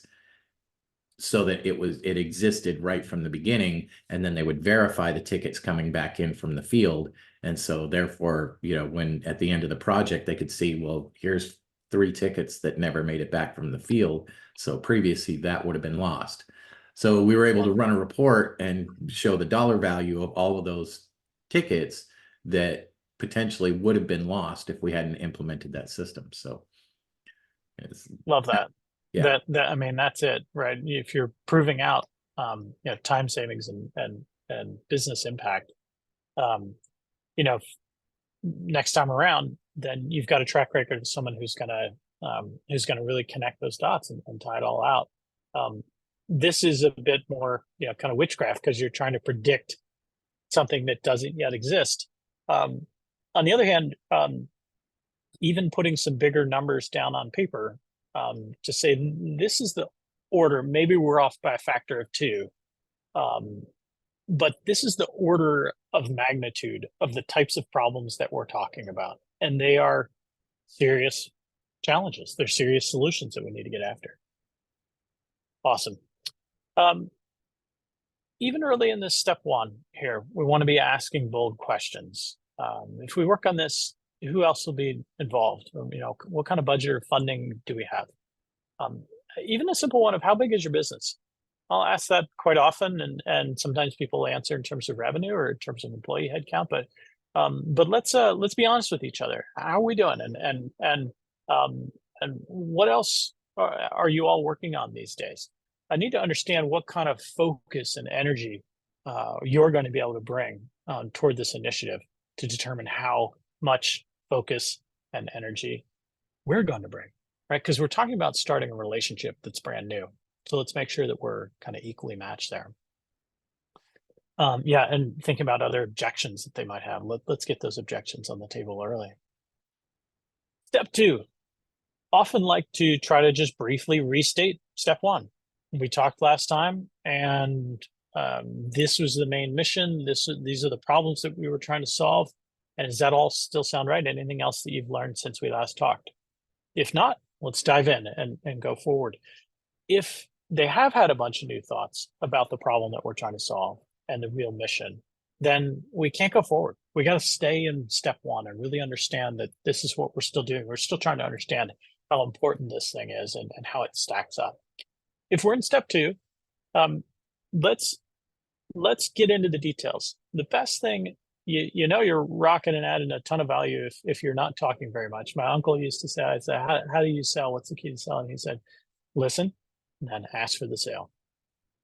so that it existed right from the beginning, and then they would verify the tickets coming back in from the field. And so therefore, when at the end of the project, they could see, well, here's 3 tickets that never made it back from the field. So previously that would have been lost. So we were able to run a report and show the dollar value of all of those tickets that potentially would have been lost if we hadn't implemented that system. So Love that. Yeah. That I mean, that's it, right? If you're proving out time savings and business impact, next time around, then you've got a track record of someone who's gonna really connect those dots and tie it all out. This is a bit more kind of witchcraft, because you're trying to predict something that doesn't yet exist. On the other hand, even putting some bigger numbers down on paper, to say this is the order, maybe we're off by a factor of 2, but this is the order of magnitude of the types of problems that we're talking about, and they are serious challenges. They're serious solutions that we need to get after. Awesome. Even early in this step 1 here, we want to be asking bold questions. If we work on this, who else will be involved? What kind of budget or funding do we have? Even a simple one of, how big is your business? I'll ask that quite often, and sometimes people answer in terms of revenue or in terms of employee headcount. But let's be honest with each other. How are we doing? And what else are you all working on these days? I need to understand what kind of focus and energy you're going to be able to bring toward this initiative, to determine how much focus and energy we're going to bring, right? Because we're talking about starting a relationship that's brand new. So let's make sure that we're kind of equally matched there. And think about other objections that they might have. Let's get those objections on the table early. Step 2, often like to try to just briefly restate step 1. We talked last time, and this was the main mission. These are the problems that we were trying to solve. And does that all still sound right? Anything else that you've learned since we last talked? If not, let's dive in and go forward. If they have had a bunch of new thoughts about the problem that we're trying to solve and the real mission, then we can't go forward. We got to stay in step 1 and really understand that this is what we're still doing. We're still trying to understand how important this thing is and how it stacks up. If we're in step 2, let's get into the details. The best thing, you're rocking and adding a ton of value if you're not talking very much. My uncle used to say, I said, how do you sell? What's the key to selling? He said, listen, and then ask for the sale.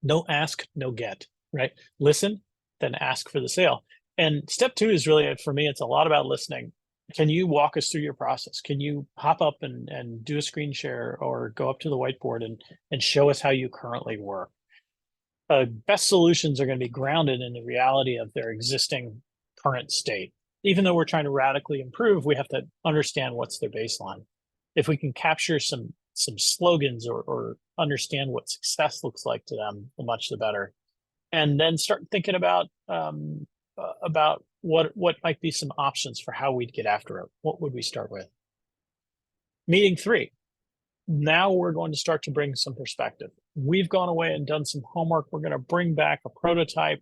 No ask, no get, right? Listen, then ask for the sale. And step 2 is really, for me, it's a lot about listening. Can you walk us through your process? Can you hop up and do a screen share, or go up to the whiteboard and show us how you currently work? Best solutions are going to be grounded in the reality of their existing current state. Even though we're trying to radically improve, we have to understand what's their baseline. If we can capture some slogans or understand what success looks like to them, the much the better. And then start thinking about what might be some options for how we'd get after it. What would we start with? Meeting 3. Now we're going to start to bring some perspective. We've gone away and done some homework. We're going to bring back a prototype.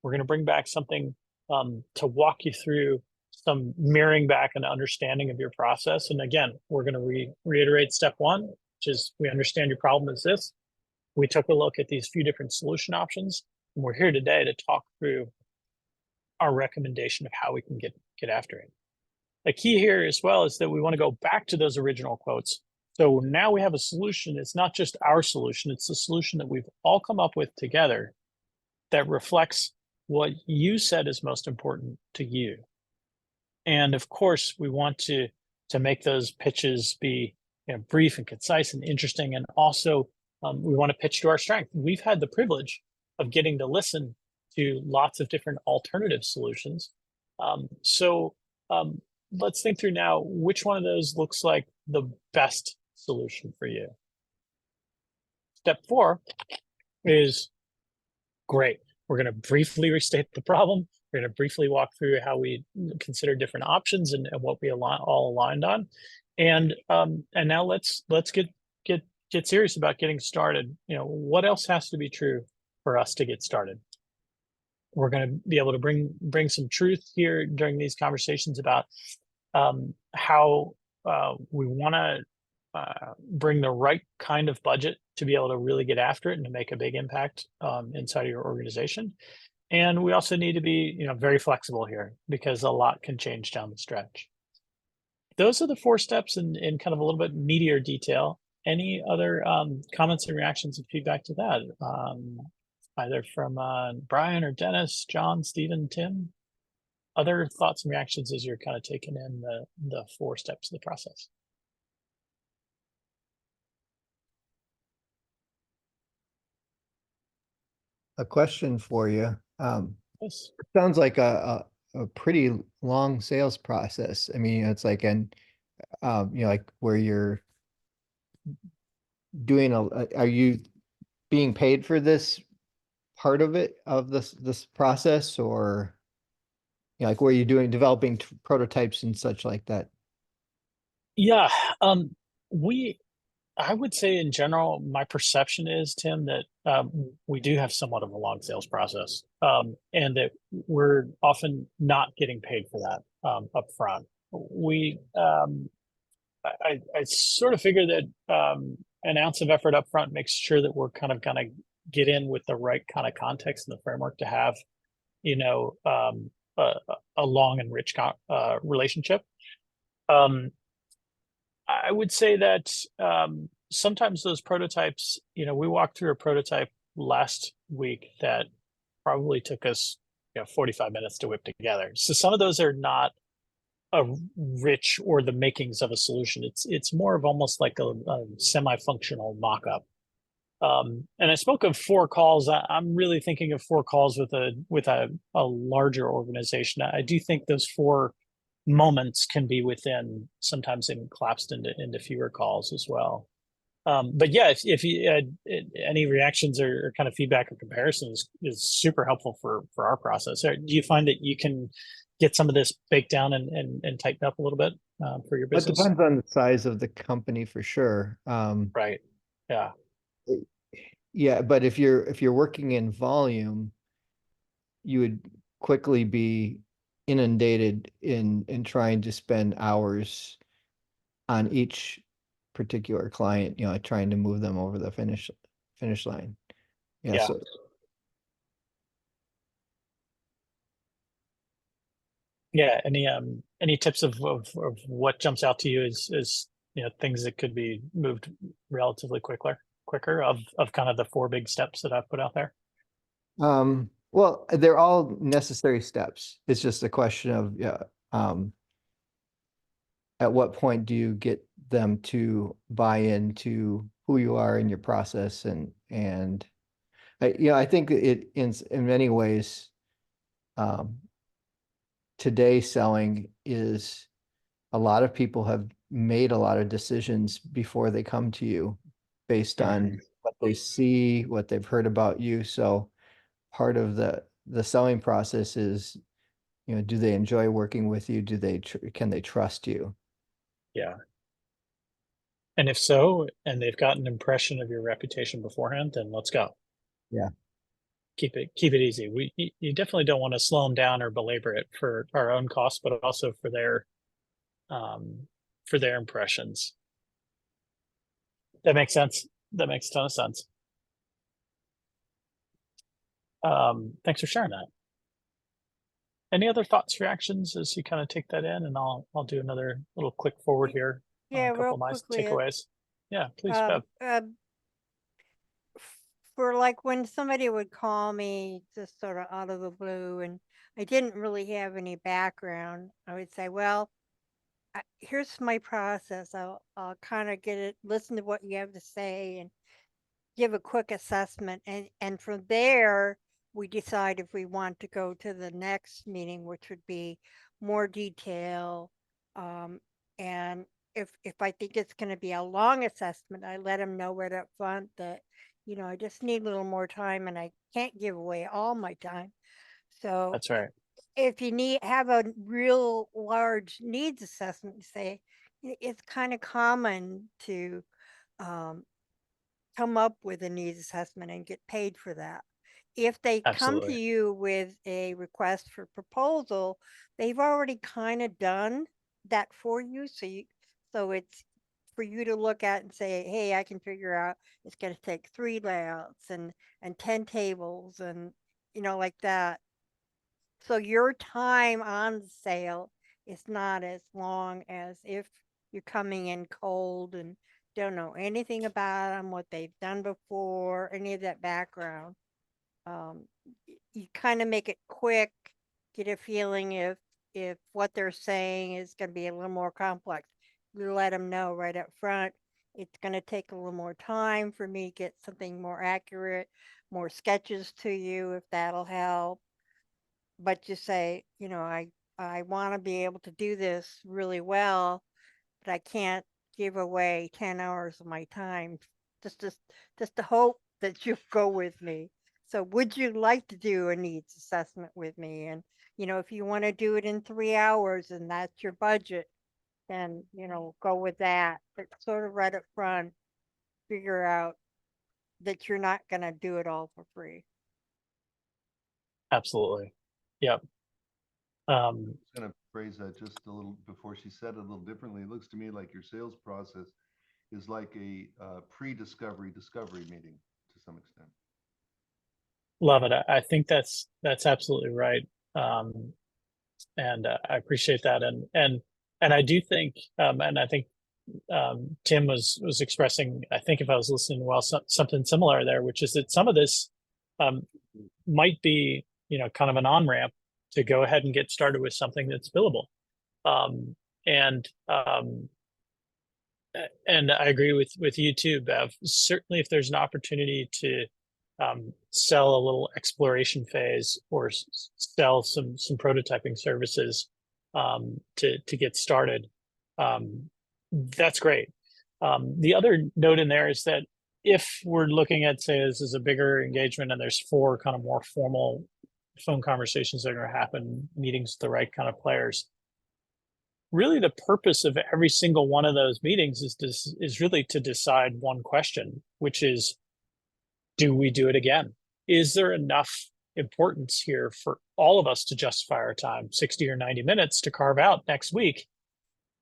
We're going to bring back something to walk you through some mirroring back and understanding of your process. And again, we're going to reiterate step 1, which is, we understand your problem is this. We took a look at these few different solution options, and we're here today to talk through our recommendation of how we can get after it. The key here as well is that we want to go back to those original quotes. So now we have a solution. It's not just our solution. It's a solution that we've all come up with together that reflects what you said is most important to you. And of course, we want to make those pitches be brief and concise and interesting. And also, we want to pitch to our strength. We've had the privilege of getting to listen to lots of different alternative solutions. So let's think through now, which one of those looks like the best solution for you. Step 4 is great. We're going to briefly restate the problem. We're going to briefly walk through how we consider different options and what we all aligned on. And now let's get serious about getting started. You know, what else has to be true for us to get started? We're going to be able to bring some truth here during these conversations about how we want to bring the right kind of budget to be able to really get after it and to make a big impact inside of your organization. And we also need to be, you know, very flexible here because a lot can change down the stretch. Those are the 4 steps in kind of a little bit meatier detail. Any other comments and reactions and feedback to that? Either from Brian or Dennis, John, Stephen, Tim? Other thoughts and reactions as you're kind of taking in the 4 steps of the process? A question for you. Yes. Sounds like a pretty long sales process. I mean, it's like like where you're doing are you being paid for this part of it, of this process, or like where you're developing prototypes and such like that? Yeah, I would say in general, my perception is, Tim, that we do have somewhat of a long sales process, and that we're often not getting paid for that up front. I sort of figure that an ounce of effort up front makes sure that we're kind of going to get in with the right kind of context and the framework to have, you know, a long and rich relationship. I would say that sometimes those prototypes, you know, we walked through a prototype last week that probably took us, you know, 45 minutes to whip together. So some of those are not a rich or the makings of a solution. It's more of almost like a semi-functional mock-up. And I spoke of 4 calls. I'm really thinking of 4 calls with a larger organization. I do think those 4 moments can be within, sometimes even collapsed into fewer calls as well. But yeah, if you had any reactions or kind of feedback or comparisons is super helpful for our process. Do you find that you can get some of this baked down and tightened up a little bit for your It business? depends on the size of the company for sure. Right. Yeah. Yeah, but if you're working in volume, you would quickly be inundated in trying to spend hours on each particular client, you know, trying to move them over the finish line. Yeah. Yeah. So Yeah. Any tips of what jumps out to you as you know, things that could be moved relatively quicker of kind of the 4 big steps that I've put out there? well, they're all necessary steps. It's just a question of, yeah, at what point do you get them to buy into who you are in your process, and I think it in many ways, today selling is, a lot of people have made a lot of decisions before they come to you based on what they see, what they've heard about you. So part of the selling process is, you know, do they enjoy working with you? Can they trust you? Yeah. And if so, and they've got an impression of your reputation beforehand, then let's go. Yeah. Keep it easy. You definitely don't want to slow them down or belabor it for our own costs, but also for their impressions. That makes sense. That makes a ton of sense. Thanks for sharing that. Any other thoughts, reactions as you kind of take that in, and I'll do another little click forward here. Yeah, A couple real of nice quickly, takeaways. Yeah, please, Bev. For like when somebody would call me just sort of out of the blue and I didn't really have any background, I would say, well, here's my process. I'll kind of listen to what you have to say and give a quick assessment. And from there, we decide if we want to go to the next meeting, which would be more detail, and if I think it's going to be a long assessment, I let them know right up front that, you know, I just need a little more time and I can't give away all my time. So That's right. if you have a real large needs assessment, say it's kind of common to come up with a needs assessment and get paid for that. If they come to Absolutely. you with a request for proposal, they've already kind of done that for you. So it's for you to look at and say, hey, I can figure out it's going to take 3 layouts and 10 tables and, you know, like that. So your time on the sale is not as long as if you're coming in cold and don't know anything about them, what they've done before, any of that background. You kind of make it quick, get a feeling if what they're saying is going to be a little more complex. You let them know right up front. It's going to take a little more time for me to get something more accurate, more sketches to you if that'll help. But you say, you know, I want to be able to do this really well, but I can't give away 10 hours of my time just to hope that you go with me. So would you like to do a needs assessment with me? And, you know, if you want to do it in 3 hours and that's your budget, then, you know, go with that. But sort of right up front, figure out that you're not going to do it all for free. Absolutely. Yep. I'm going to phrase that just a little before she said it a little differently. It looks to me like your sales process is like a pre-discovery discovery meeting to some extent. Love it. I think that's absolutely right. And I appreciate that. And I do think, and I think Tim was expressing, I think if I was listening well, something similar there, which is that some of this might be, you know, kind of an on-ramp to go ahead and get started with something that's billable. And I agree with you too, Bev. Certainly if there's an opportunity to sell a little exploration phase or sell some prototyping services to get started, that's great. The other note in there is that if we're looking at, say, this is a bigger engagement and there's 4 kind of more formal phone conversations that are going to happen, meetings with the right kind of players, really the purpose of every single one of those meetings is really to decide one question, which is, do we do it again? Is there enough importance here for all of us to justify our time, 60 or 90 minutes to carve out next week?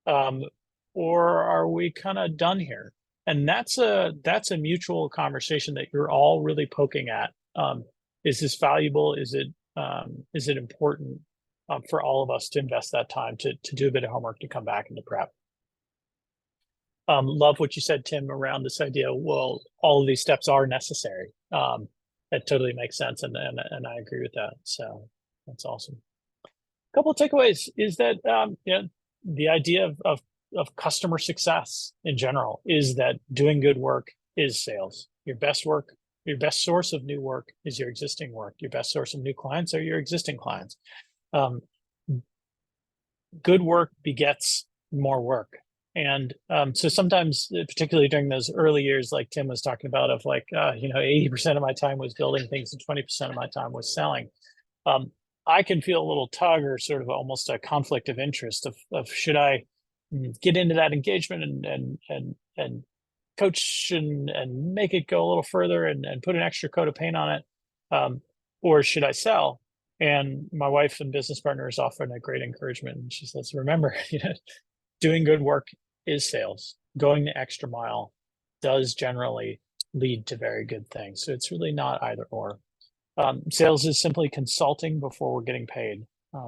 Or are we kind of done here? And that's a mutual conversation that you're all really poking at. Is this valuable? Is it important for all of us to invest that time to do a bit of homework to come back into prep? Love what you said, Tim, around this idea. Well, all of these steps are necessary. That totally makes sense, and I agree with that. So that's awesome. A couple of takeaways is that you know, the idea of customer success in general is that doing good work is sales. Your best work, your best source of new work is your existing work. Your best source of new clients are your existing clients. Good work begets more work. And so sometimes, particularly during those early years, like Tim was talking about, of like, you know, 80% of my time was building things and 20% of my time was selling. I can feel a little tug or sort of almost a conflict of interest of should I get into that engagement and coach and make it go a little further and put an extra coat of paint on it, or should I sell? And my wife and business partner is offering a great encouragement. And she says, remember, you know, doing good work is sales. Going the extra mile does generally lead to very good things. So it's really not either or. Sales is simply consulting before we're getting paid.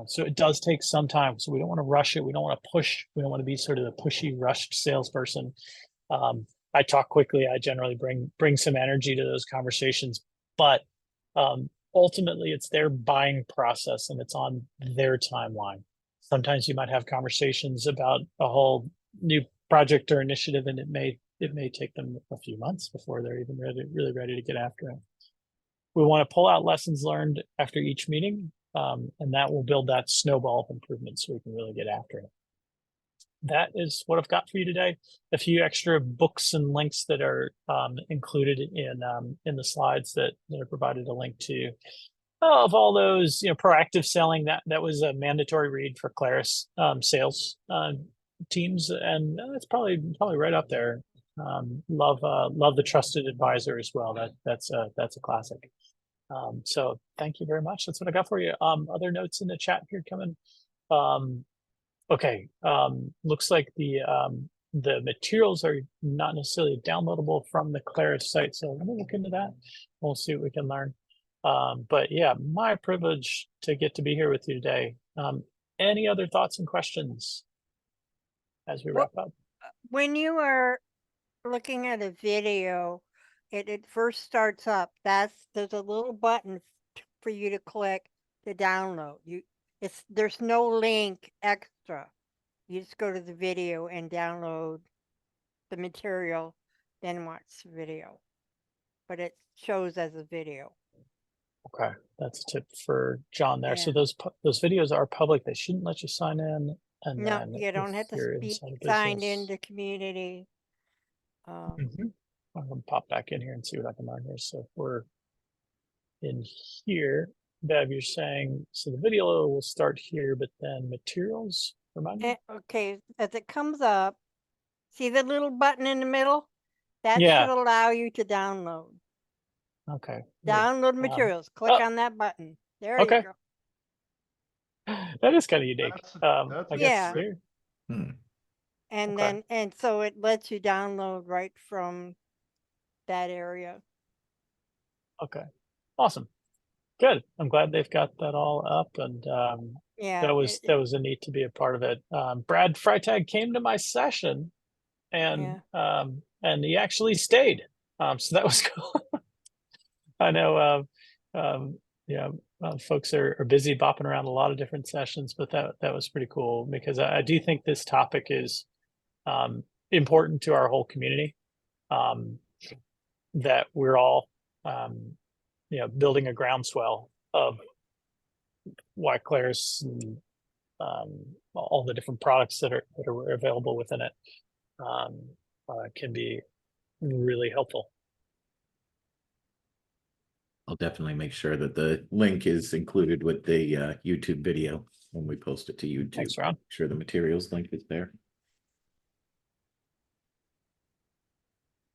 So it does take some time. So we don't want to rush it. We don't want to push. We don't want to be sort of the pushy, rushed salesperson. I talk quickly. I generally bring some energy to those conversations, but ultimately it's their buying process and it's on their timeline. Sometimes you might have conversations about a whole new project or initiative, and it may take them a few months before they're even really ready to get after it. We want to pull out lessons learned after each meeting, and that will build that snowball of improvement so we can really get after it. that is what I've got for you today. A few extra books and links that are included in the slides that are provided a link to. Of all those, proactive selling, that was a mandatory read for Claris sales teams, and it's probably right up there. Love the Trusted Advisor as well. That's a classic. So thank you very much. That's what I got for you. Other notes in the chat here coming. Okay. Looks like the materials are not necessarily downloadable from the Claris site. So let me look into that. We'll see what we can learn. But yeah, my privilege to get to be here with you today. Any other thoughts and questions as we wrap up? When you are looking at a video, it first starts up. There's a little button for you to click to download. There's no link extra. You just go to the video and download the material, then watch the video. But it shows as a video. Okay, that's a tip for John there. So Yeah. those videos are public. They shouldn't let you sign in. And No, then you don't have if you're to be inside a signed business- into community. Mhm. I'm gonna pop back in here and see what I can learn here. So if we're in here, Bev, you're saying, so the video will start here, but then materials, remind me? Okay, as it comes up, see the little button in the middle? That Yeah. should allow you to download. Okay. Download materials. Click oh. on that button. There Okay. you go. That is kind of unique. That's I Yeah. guess here. And Okay. then so it lets you download right from that area. Okay. Awesome. Good. I'm glad they've got that all up, and Yeah. that was a neat to be a part of it. Brad Freitag came to my session, and he actually stayed. So that was cool. I know. Yeah. Folks are busy bopping around a lot of different sessions, but that was pretty cool because I do think this topic is important to our whole community. That we're all building a groundswell of why Claris and all the different products that are available within it can be really helpful. I'll definitely make sure that the link is included with the YouTube video when we post it to YouTube. Thanks, Ron. Make sure the materials link is there.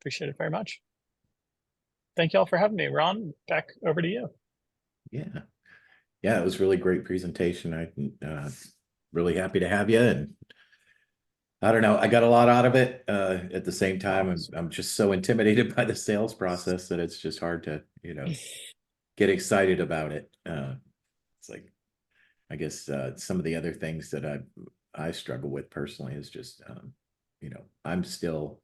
Appreciate it very much. Thank you all for having me. Ron, back over to you. Yeah. Yeah, it was really great presentation. I'm really happy to have you. And I don't know, I got a lot out of it. At the same time, I'm just so intimidated by the sales process that it's just hard to, get excited about it. It's like, I guess some of the other things that I struggle with personally is just, I'm still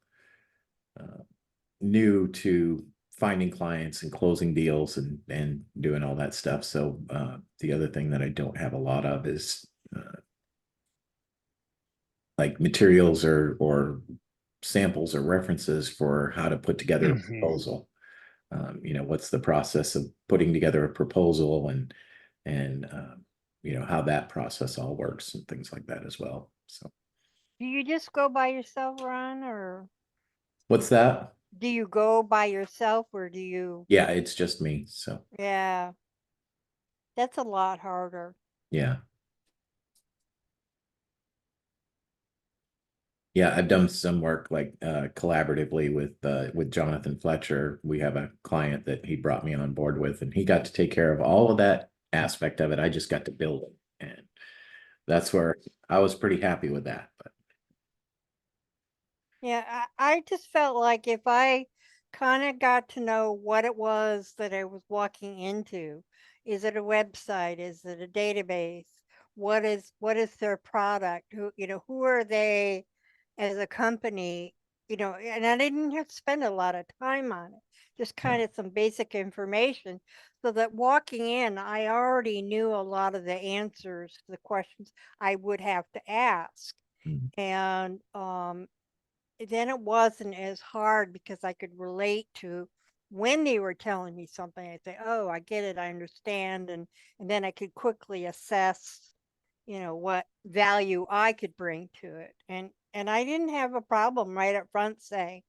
new to finding clients and closing deals and doing all that stuff. So the other thing that I don't have a lot of is like materials or samples or references for how to put together a proposal. What's the process of putting together a proposal and how that process all works and things like that as well. So Do you just go by yourself, Ron, or what's that? do you go by yourself, or do you? Yeah, it's just me. So Yeah, that's a lot harder. yeah. Yeah, I've done some work like collaboratively with Jonathan Fletcher. We have a client that he brought me on board with, and he got to take care of all of that aspect of it. I just got to build it, and that's where I was pretty happy with that. But Yeah, I just felt like if I kind of got to know what it was that I was walking into, is it a website? Is it a database? What is their product? Who are they as a company? And I didn't have to spend a lot of time on it, just kind of some basic information, so that walking in, I already knew a lot of the answers to the questions I would have to ask. And then it wasn't as hard because I could relate to when they were telling me something. I'd say, oh, I get it, I understand. And then I could quickly assess, what value I could bring to it. And And I didn't have a problem right up front saying,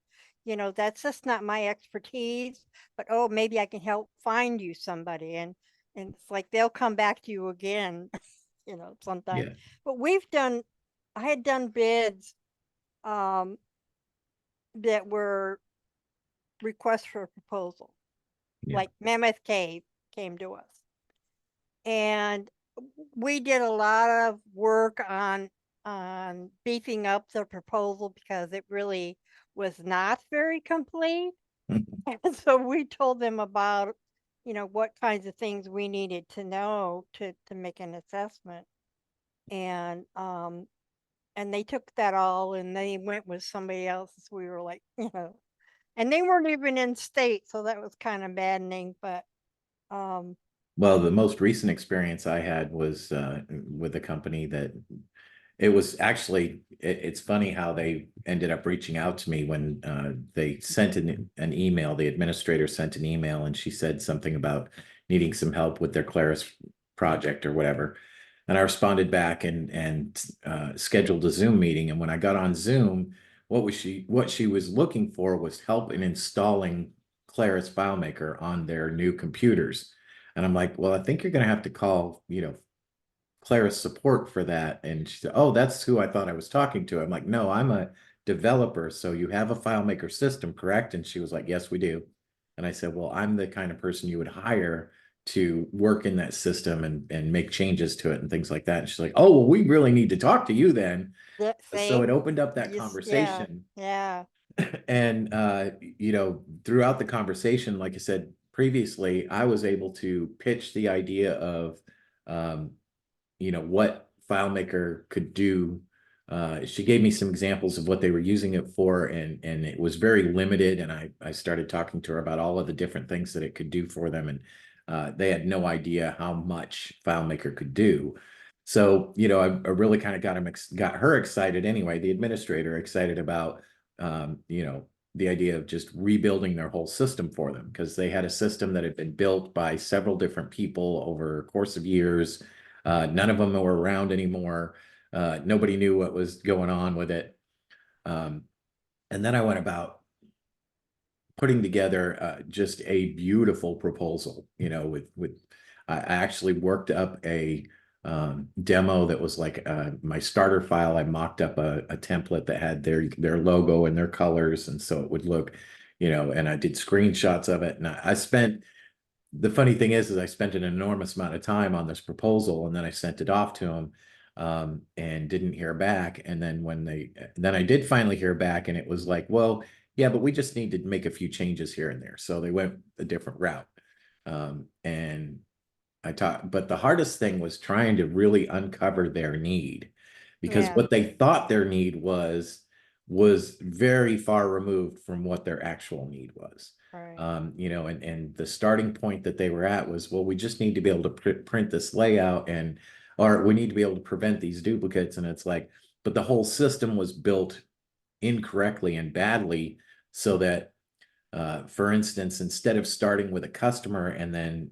you know, that's just not my expertise, but oh, maybe I can help find you somebody. And it's like they'll come back to you again, you know, sometimes. Yeah. But I had done bids that were requests for a proposal. Yeah. Like Mammoth Cave came to us. And we did a lot of work on beefing up the proposal because it really was not very complete. And so we told them about, you know, what kinds of things we needed to know to make an assessment. And they took that all and they went with somebody else. We were like, you know, and they weren't even in state, so that was kind of maddening. But Well, the most recent experience I had was with a company that it was actually, it's funny how they ended up reaching out to me when they sent an email. The administrator sent an email and she said something about needing some help with their Claris project or whatever. And I responded back and scheduled a Zoom meeting. And when I got on Zoom, what she was looking for was help in installing Claris FileMaker on their new computers. And I'm like, well, I think you're going to have to call, you know, Claris support for that. And she said, oh, that's who I thought I was talking to. I'm like, no, I'm a developer. So you have a FileMaker system, correct? And she was like, yes, we do. And I said, well, I'm the kind of person you would hire to work in that system and make changes to it and things like that. And she's like, oh, well, we really need to talk to you then. So it opened up that conversation. Yeah. And you know, throughout the conversation, like I said previously, I was able to pitch the idea of you know, what FileMaker could do. She gave me some examples of what they were using it for, and it was very limited. And I started talking to her about all of the different things that it could do for them, and they had no idea how much FileMaker could do. So, you know, I really kind of got her excited anyway, the administrator excited about, you know, the idea of just rebuilding their whole system for them, because they had a system that had been built by several different people over a course of years. None of them were around anymore. Nobody knew what was going on with it. And then I went about putting together just a beautiful proposal, you know, with I actually worked up a demo that was like my starter file. I mocked up a template that had their logo and their colors, and so it would look, you know, and I did screenshots of it. And I spent, the funny thing is I spent an enormous amount of time on this proposal, and then I sent it off to them and didn't hear back. And then then I did finally hear back, and it was like, well, yeah, but we just need to make a few changes here and there. So they went a different route. And but the hardest thing was trying to really uncover their need, because Yeah. what they thought their need was very far removed from what their actual need was. Right. You know, and the starting point that they were at was, well, we just need to be able to print this layout, or we need to be able to prevent these duplicates. And it's like, but the whole system was built incorrectly and badly, so that for instance, instead of starting with a customer and then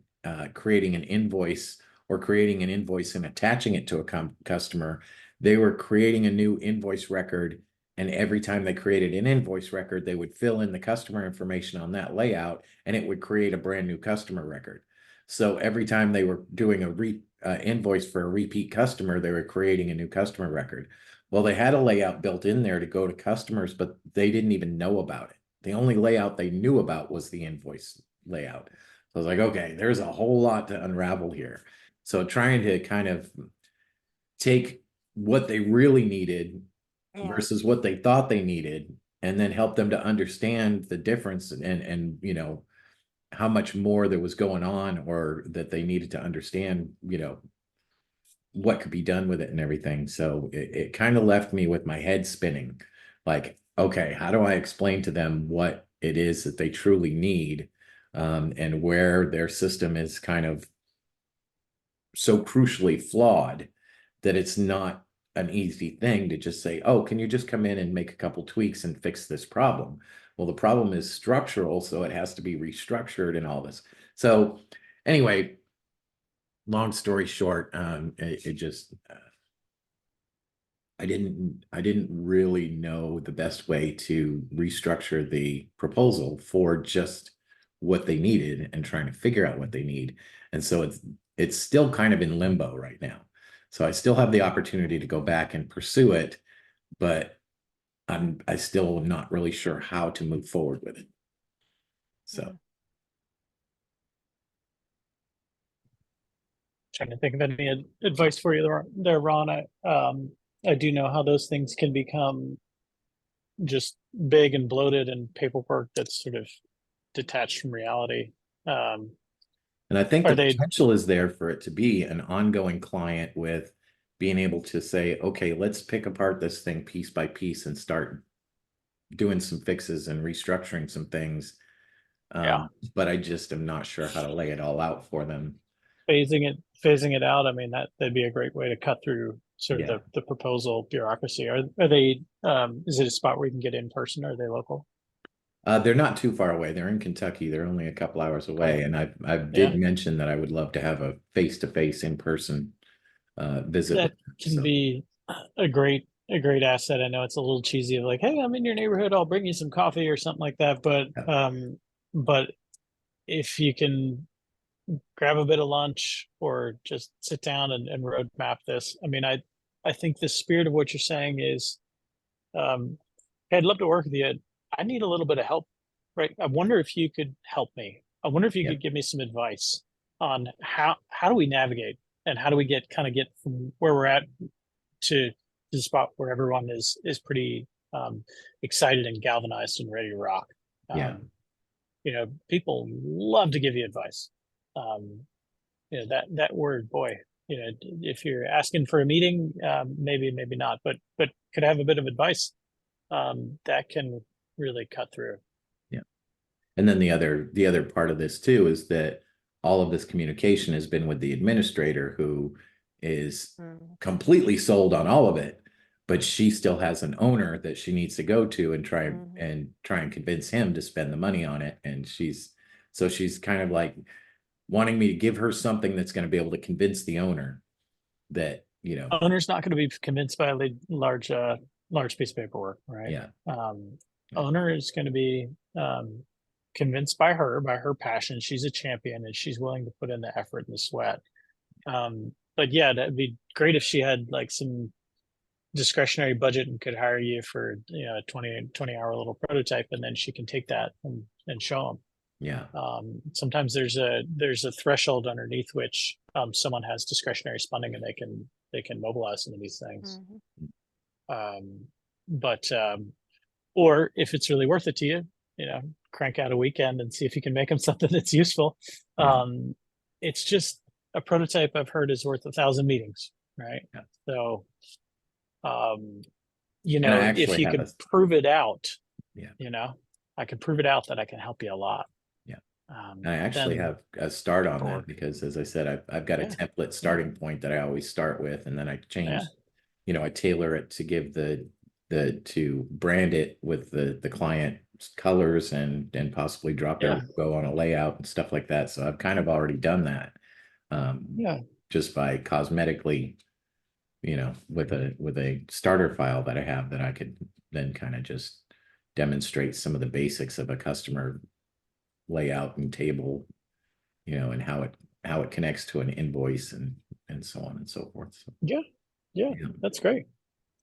creating an invoice, or creating an invoice and attaching it to a customer, they were creating a new invoice record. And every time they created an invoice record, they would fill in the customer information on that layout, and it would create a brand new customer record. So every time they were doing a invoice for a repeat customer, they were creating a new customer record. Well, they had a layout built in there to go to customers, but they didn't even know about it. The only layout they knew about was the invoice layout. So I was like, okay, there's a whole lot to unravel here. So trying to kind of take what they really needed Yeah. versus what they thought they needed, and then help them to understand the difference, and you know, how much more there was going on, or that they needed to understand, you know, what could be done with it and everything. So it kind of left me with my head spinning, like, okay, how do I explain to them what it is that they truly need, and where their system is kind of so crucially flawed that it's not an easy thing to just say, oh, can you just come in and make a couple tweaks and fix this problem? Well, the problem is structural, so it has to be restructured and all this. So anyway, long story short, it just I didn't really know the best way to restructure the proposal for just what they needed and trying to figure out what they need. And so it's still kind of in limbo right now. So I still have the opportunity to go back and pursue it, but I still am not really sure how to move forward with it. So Trying to think of any advice for you there, Ron. I do know how those things can become just big and bloated and paperwork that's sort of detached from reality. and I think Are the they? potential is there for it to be an ongoing client with being able to say, okay, let's pick apart this thing piece by piece and start doing some fixes and restructuring some things. Yeah. But I just am not sure how to lay it all out for them. Phasing it out. I mean, that'd be a great way to cut through sort of Yeah. the proposal bureaucracy. Are they, is it a spot where you can get in person, or are they local? They're not too far away. They're in Kentucky. They're only a couple hours away. And I Yeah. did mention that I would love to have a face-to-face in-person visit That with them. can So, be a great asset. I know it's a little cheesy of like, hey, I'm in your neighborhood, I'll bring you some coffee or something like that. But if you can grab a bit of lunch or just sit down and road map this. I mean, I think the spirit of what you're saying is, hey, I'd love to work with you. I need a little bit of help, right? I wonder if you could help me. I wonder if you yeah, could give me some advice on how do we navigate and how do we get from where we're at to the spot where everyone is pretty excited and galvanized and ready to rock. yeah, You know, people love to give you advice. Um, you know, that word, boy, you know, if you're asking for a meeting, maybe not, but could I have a bit of advice, that can really cut through. yeah. And then the other part of this too is that all of this communication has been with the administrator, who is completely sold on all of it, but she still has an owner that she needs to go to and try and convince him to spend the money on it. And she's kind of like wanting me to give her something that's going to be able to convince the owner that, Owner's not going to be convinced by a large piece of paperwork, right? yeah, Owner is going to be convinced by her passion. She's a champion and she's willing to put in the effort and the sweat. But yeah, that'd be great if she had like some discretionary budget and could hire you for, you know, a 20 hour little prototype, and then she can take that and show them. yeah, Sometimes there's a threshold underneath which someone has discretionary spending and they can mobilize into these things. But or if it's really worth it to you, you know, crank out a weekend and see if you can make them something that's useful. Yeah. It's just a prototype, I've heard, is worth 1,000 meetings, right? Yeah. So, you And I know, if actually you have can prove it out, yeah, you know, I can prove it out that I can help you a lot. yeah. And I actually have a start on Sure. that because, as I said, I've got a Yeah. template starting point that I always start with, and then I change, Yeah. you know, I tailor it to give to brand it with the client colors and possibly drop their Yeah. logo on a layout and stuff like that. So I've kind of already done that. Yeah. Just by cosmetically, you know, with a starter file that I have that I could then kind of just demonstrate some of the basics of a customer layout and table, you know, and how it connects to an invoice and so on and so forth. So, Yeah. yeah. That's great.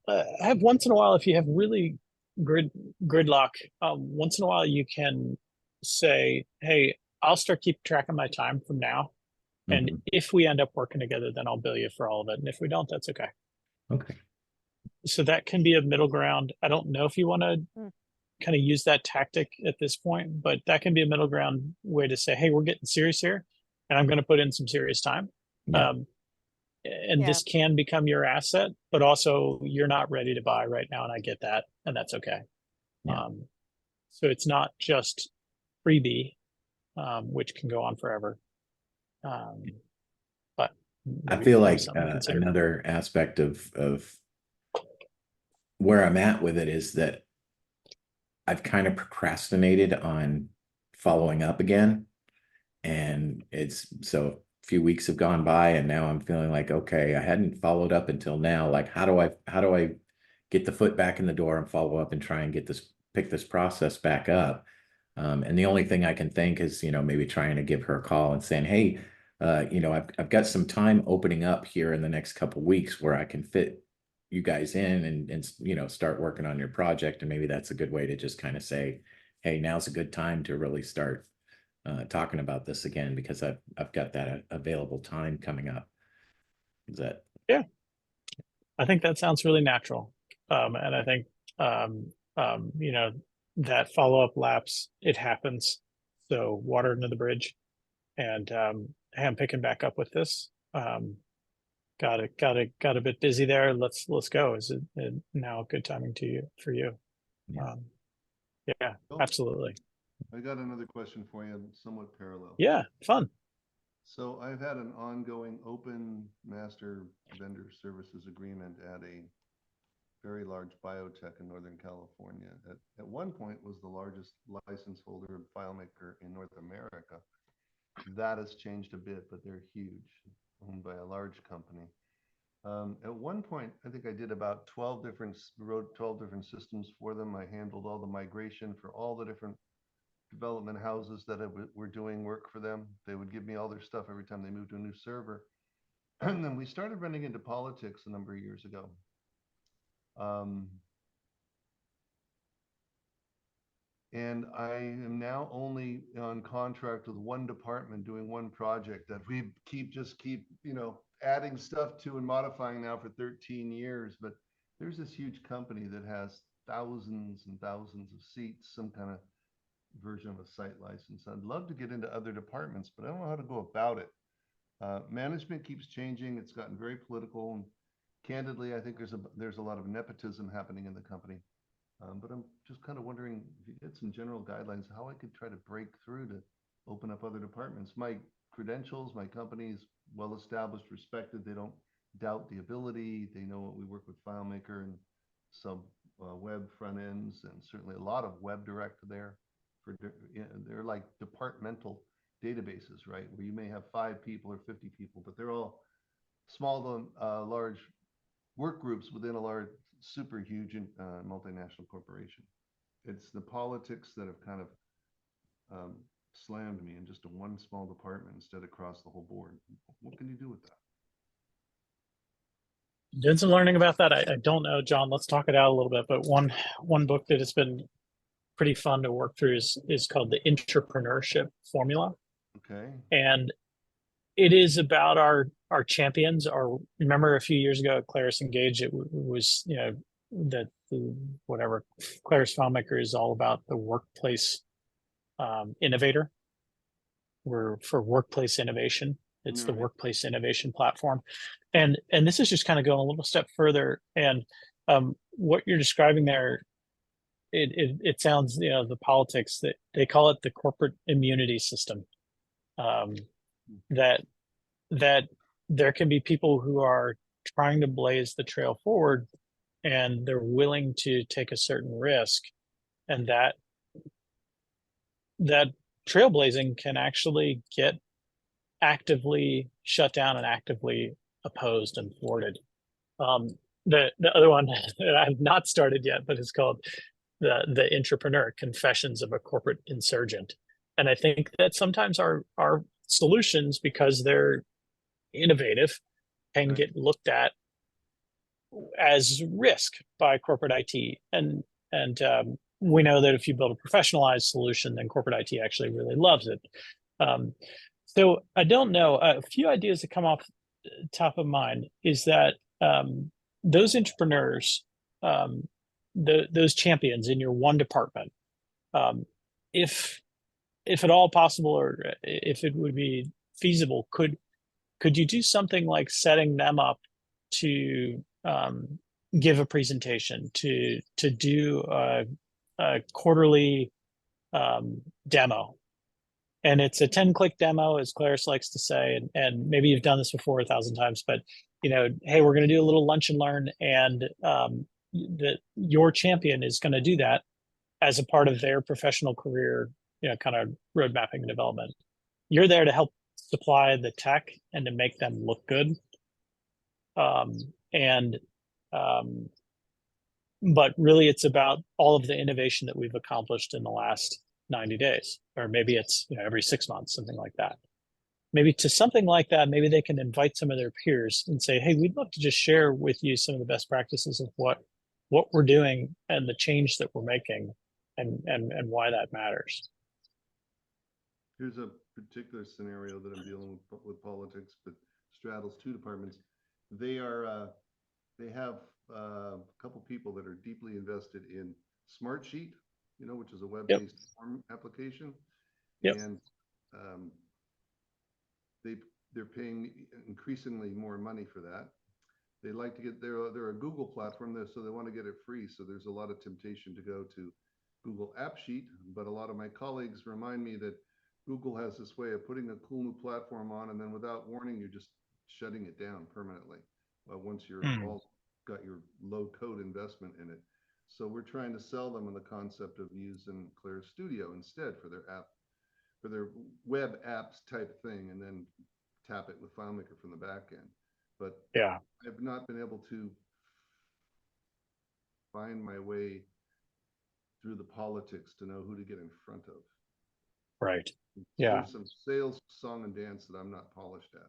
Have once in a while, if you have really gridlock, once in a while you can say, hey, I'll start keeping track of my time from now. And Mhm. if we end up working together, then I'll bill you for all of it. And if we don't, that's okay. Okay. So that can be a middle ground. I don't know if you want to kind of use that tactic at this point, but that can be a middle ground way to say, hey, we're getting serious here and I'm going to put in some serious time. Yeah. And this can become your asset, but also you're not ready to buy right now. And I get that. And that's okay. Yeah. So it's not just freebie, which can go on forever. But I maybe feel like something to consider. another aspect of where I'm at with it is that I've kind of procrastinated on following up again. And it's so a few weeks have gone by and now I'm feeling like, okay, I hadn't followed up until now. Like, how do I get the foot back in the door and follow up and try and pick this process back up. And the only thing I can think is, maybe trying to give her a call and saying, hey, I've got some time opening up here in the next couple of weeks where I can fit you guys in and start working on your project. And maybe that's a good way to just kind of say, hey, now's a good time to really start talking about this again, because I've got that available time coming up. Is that? Yeah, I think that sounds really natural. And I think, that follow-up lapse, it happens. So water under the bridge, and hey, I'm picking back up with this. Got a bit busy there. Let's go. Is it now good timing for you? Yeah. Yeah, Oh, absolutely. I got another question for you, somewhat parallel. Yeah, fun. So I've had an ongoing open master vendor services agreement at a very large biotech in Northern California. At one point was the largest license holder and FileMaker in North America. That has changed a bit, but they're huge, owned by a large company. At one point, I think I did about 12 different systems for them. I handled all the migration for all the different development houses that were doing work for them. They would give me all their stuff every time they moved to a new server. And then we started running into politics a number of years ago. And I am now only on contract with one department doing one project that we keep adding stuff to and modifying now for 13 years. But there's this huge company that has thousands and thousands of seats, some kind of version of a site license. I'd love to get into other departments, but I don't know how to go about it. Management keeps changing. It's gotten very political, and candidly, I think there's a lot of nepotism happening in the company. But I'm just kind of wondering if you get some general guidelines, how I could try to break through to open up other departments. My credentials, my company is well established, respected. They don't doubt the ability. They know what we work with FileMaker and some web front ends, and certainly a lot of web direct there. They're like departmental databases, right? Where you may have 5 people or 50 people, but they're all small to large work groups within a large, super huge multinational corporation. It's the politics that have kind of slammed me in just one small department instead across the whole board. What can you do with that? Did some learning about that. I don't know, John. Let's talk it out a little bit. But one book that has been pretty fun to work through is called The Entrepreneurship Formula. Okay. And it is about our champions. Remember a few years ago at Claris Engage, it was, that whatever Claris FileMaker is all about, the workplace innovator. We're for workplace innovation. It's the workplace innovation platform. And this is just kind of going a little step further. And what you're describing there, it sounds, the politics, that they call it the corporate immunity system. That there can be people who are trying to blaze the trail forward, and they're willing to take a certain risk, and that trailblazing can actually get actively shut down and actively opposed and thwarted. The other one that I have not started yet, but is called the Entrepreneur: Confessions of a Corporate Insurgent. And I think that sometimes our solutions, because they're innovative, can get looked at as risk by corporate IT. And we know that if you build a professionalized solution, then corporate IT actually really loves it. So I don't know, a few ideas that come off the top of mind is that those entrepreneurs, those champions in your one department, if at all possible, or if it would be feasible, could you do something like setting them up to give a presentation, to do a quarterly demo? And it's a 10-click demo, as Claris likes to say, and maybe you've done this before 1,000 times, but hey, we're going to do a little lunch and learn, and your champion is going to do that as a part of their professional career, kind of road mapping and development. You're there to help supply the tech and to make them look good. but really it's about all of the innovation that we've accomplished in the last 90 days, or maybe it's, you know, every 6 months, something like that. Maybe to something like that, maybe they can invite some of their peers and say, hey, we'd love to just share with you some of the best practices of what we're doing and the change that we're making, and why that matters. Here's a particular scenario that I'm dealing with politics, but straddles two departments. They have a couple people that are deeply invested in Smartsheet, you know, which is a web-based form application. Yep. And they're paying increasingly more money for that. They like to get, they're a Google platform there, so they want to get it free. So there's a lot of temptation to go to Google AppSheet, but a lot of my colleagues remind me that Google has this way of putting a cool new platform on, and then without warning, you're just shutting it down permanently. Once you're all got your low code investment in it. So we're trying to sell them on the concept of using Claire Studio instead for their app, for their web apps type thing, and then tap it with FileMaker from the back end. But Yeah, I've not been able to find my way through the politics to know who to get in front of. right. Yeah, There's some sales song and dance that I'm not polished at.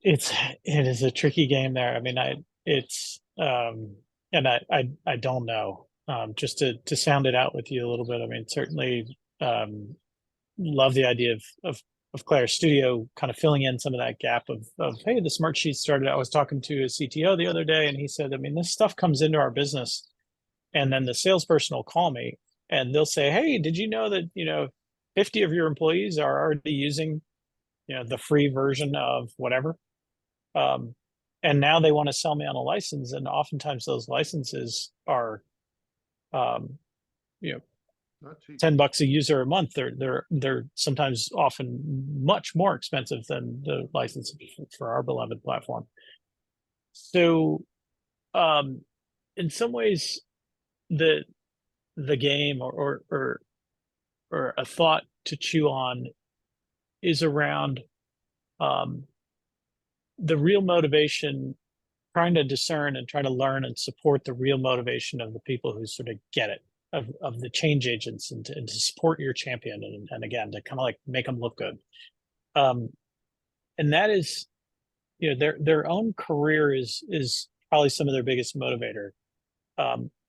it is a tricky game there. I mean, I don't know. Just to sound it out with you a little bit. I mean, certainly love the idea of Claire Studio kind of filling in some of that gap of hey, the Smartsheet started. I was talking to a CTO the other day, and he said, I mean, this stuff comes into our business, and then the salesperson will call me and they'll say, hey, did you know that, you know, 50 of your employees are already using, you know, the free version of whatever. And now they want to sell me on a license, and oftentimes those licenses are, you know, Not cheap. $10 a user a month. They're sometimes often much more expensive than the license for our beloved platform. So, in some ways, the game or a thought to chew on is around the real motivation, trying to discern and try to learn and support the real motivation of the people who sort of get it, of the change agents, and to support your champion, and again, to kind of like make them look good. And that is, you know, their own career is probably some of their biggest motivator.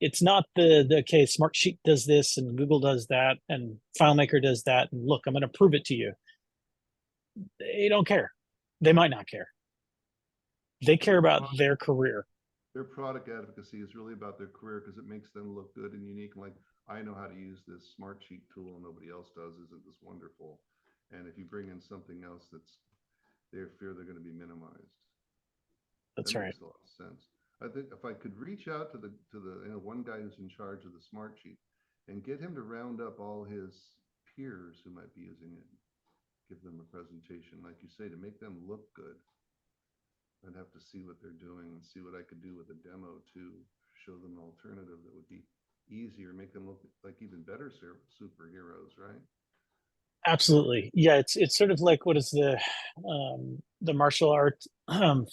It's not the case, Smartsheet does this and Google does that and FileMaker does that, and look, I'm going to prove it to you. They don't care. They might not care. They care about their career. Their product advocacy is really about their career because it makes them look good and unique. Like, I know how to use this Smartsheet tool and nobody else does. Isn't this wonderful? And if you bring in something else that's, they fear they're going to be minimized. That's that right. Makes a lot of sense. I think if I could reach out to the you know, one guy who's in charge of the Smartsheet and get him to round up all his peers who might be using it, give them a presentation, like you say, to make them look good. I'd have to see what they're doing and see what I could do with a demo to show them an alternative that would be easier, make them look like even better superheroes, right? Absolutely. Yeah, it's sort of like, what is the martial art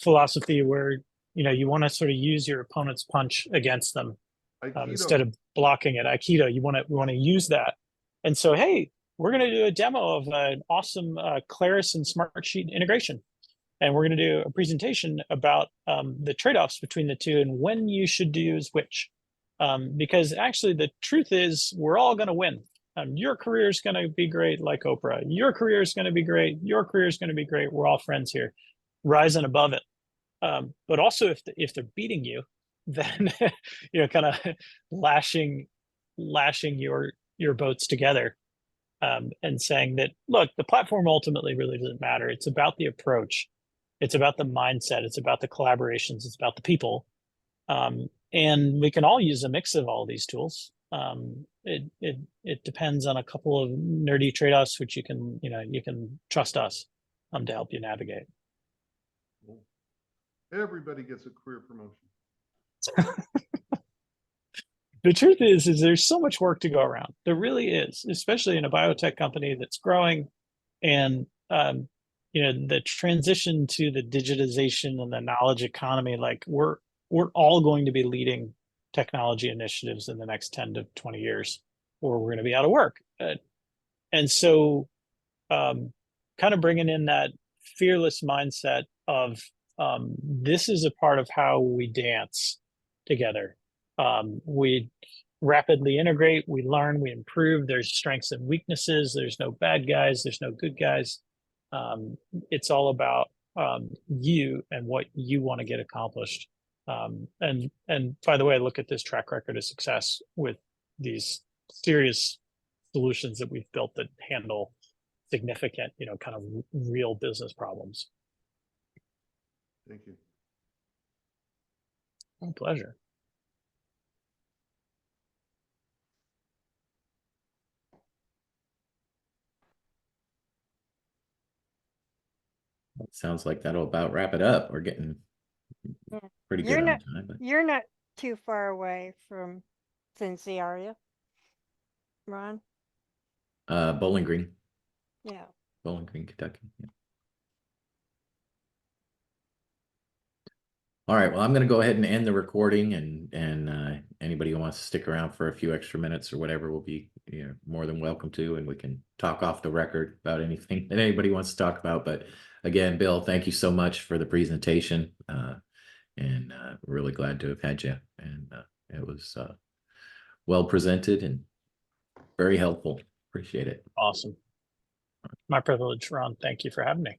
philosophy where, you know, you want to sort of use your opponent's punch against them instead of blocking it. Aikido, we want to use that. And so, hey, we're going to do a demo of an awesome Claris and Smartsheet integration. And we're going to do a presentation about the trade-offs between the two and when you should use which. Because actually the truth is we're all going to win. Your career is going to be great, like Oprah. Your career is going to be great. Your career is going to be great. We're all friends here, rising above it. But also if they're beating you, then, you know, kind of lashing your boats together, and saying that, look, the platform ultimately really doesn't matter. It's about the approach. It's about the mindset. It's about the collaborations. It's about the people. And we can all use a mix of all these tools. It depends on a couple of nerdy trade-offs, which you can trust us to help you navigate. Cool. Everybody gets a career promotion. The truth is there's so much work to go around. There really is, especially in a biotech company that's growing, and you know, the transition to the digitization and the knowledge economy. Like, we're we're all going to be leading technology initiatives in the next 10 to 20 years, or we're going to be out of work. And so kind of bringing in that fearless mindset of this is a part of how we dance together. We rapidly integrate, we learn, we improve. There's strengths and weaknesses. There's no bad guys, there's no good guys. It's all about you and what you want to get accomplished. And by the way, look at this track record of success with these serious solutions that we've built that handle significant, kind of real business problems. Thank you. My pleasure. Sounds like that'll about wrap it up. We're getting Yeah. pretty You're good on not- time, but You're not too far away from Cincy, are you, Ron? Bowling Green, Yeah. Kentucky. Yeah. All right, well, I'm going to go ahead and end the recording, and anybody who wants to stick around for a few extra minutes or whatever will be more than welcome to, and we can talk off the record about anything that anybody wants to talk about. But again, Bill, thank you so much for the presentation, and really glad to have had you. And it was well presented and very helpful. Appreciate it. Awesome. My privilege, Ron. Thank you for having me.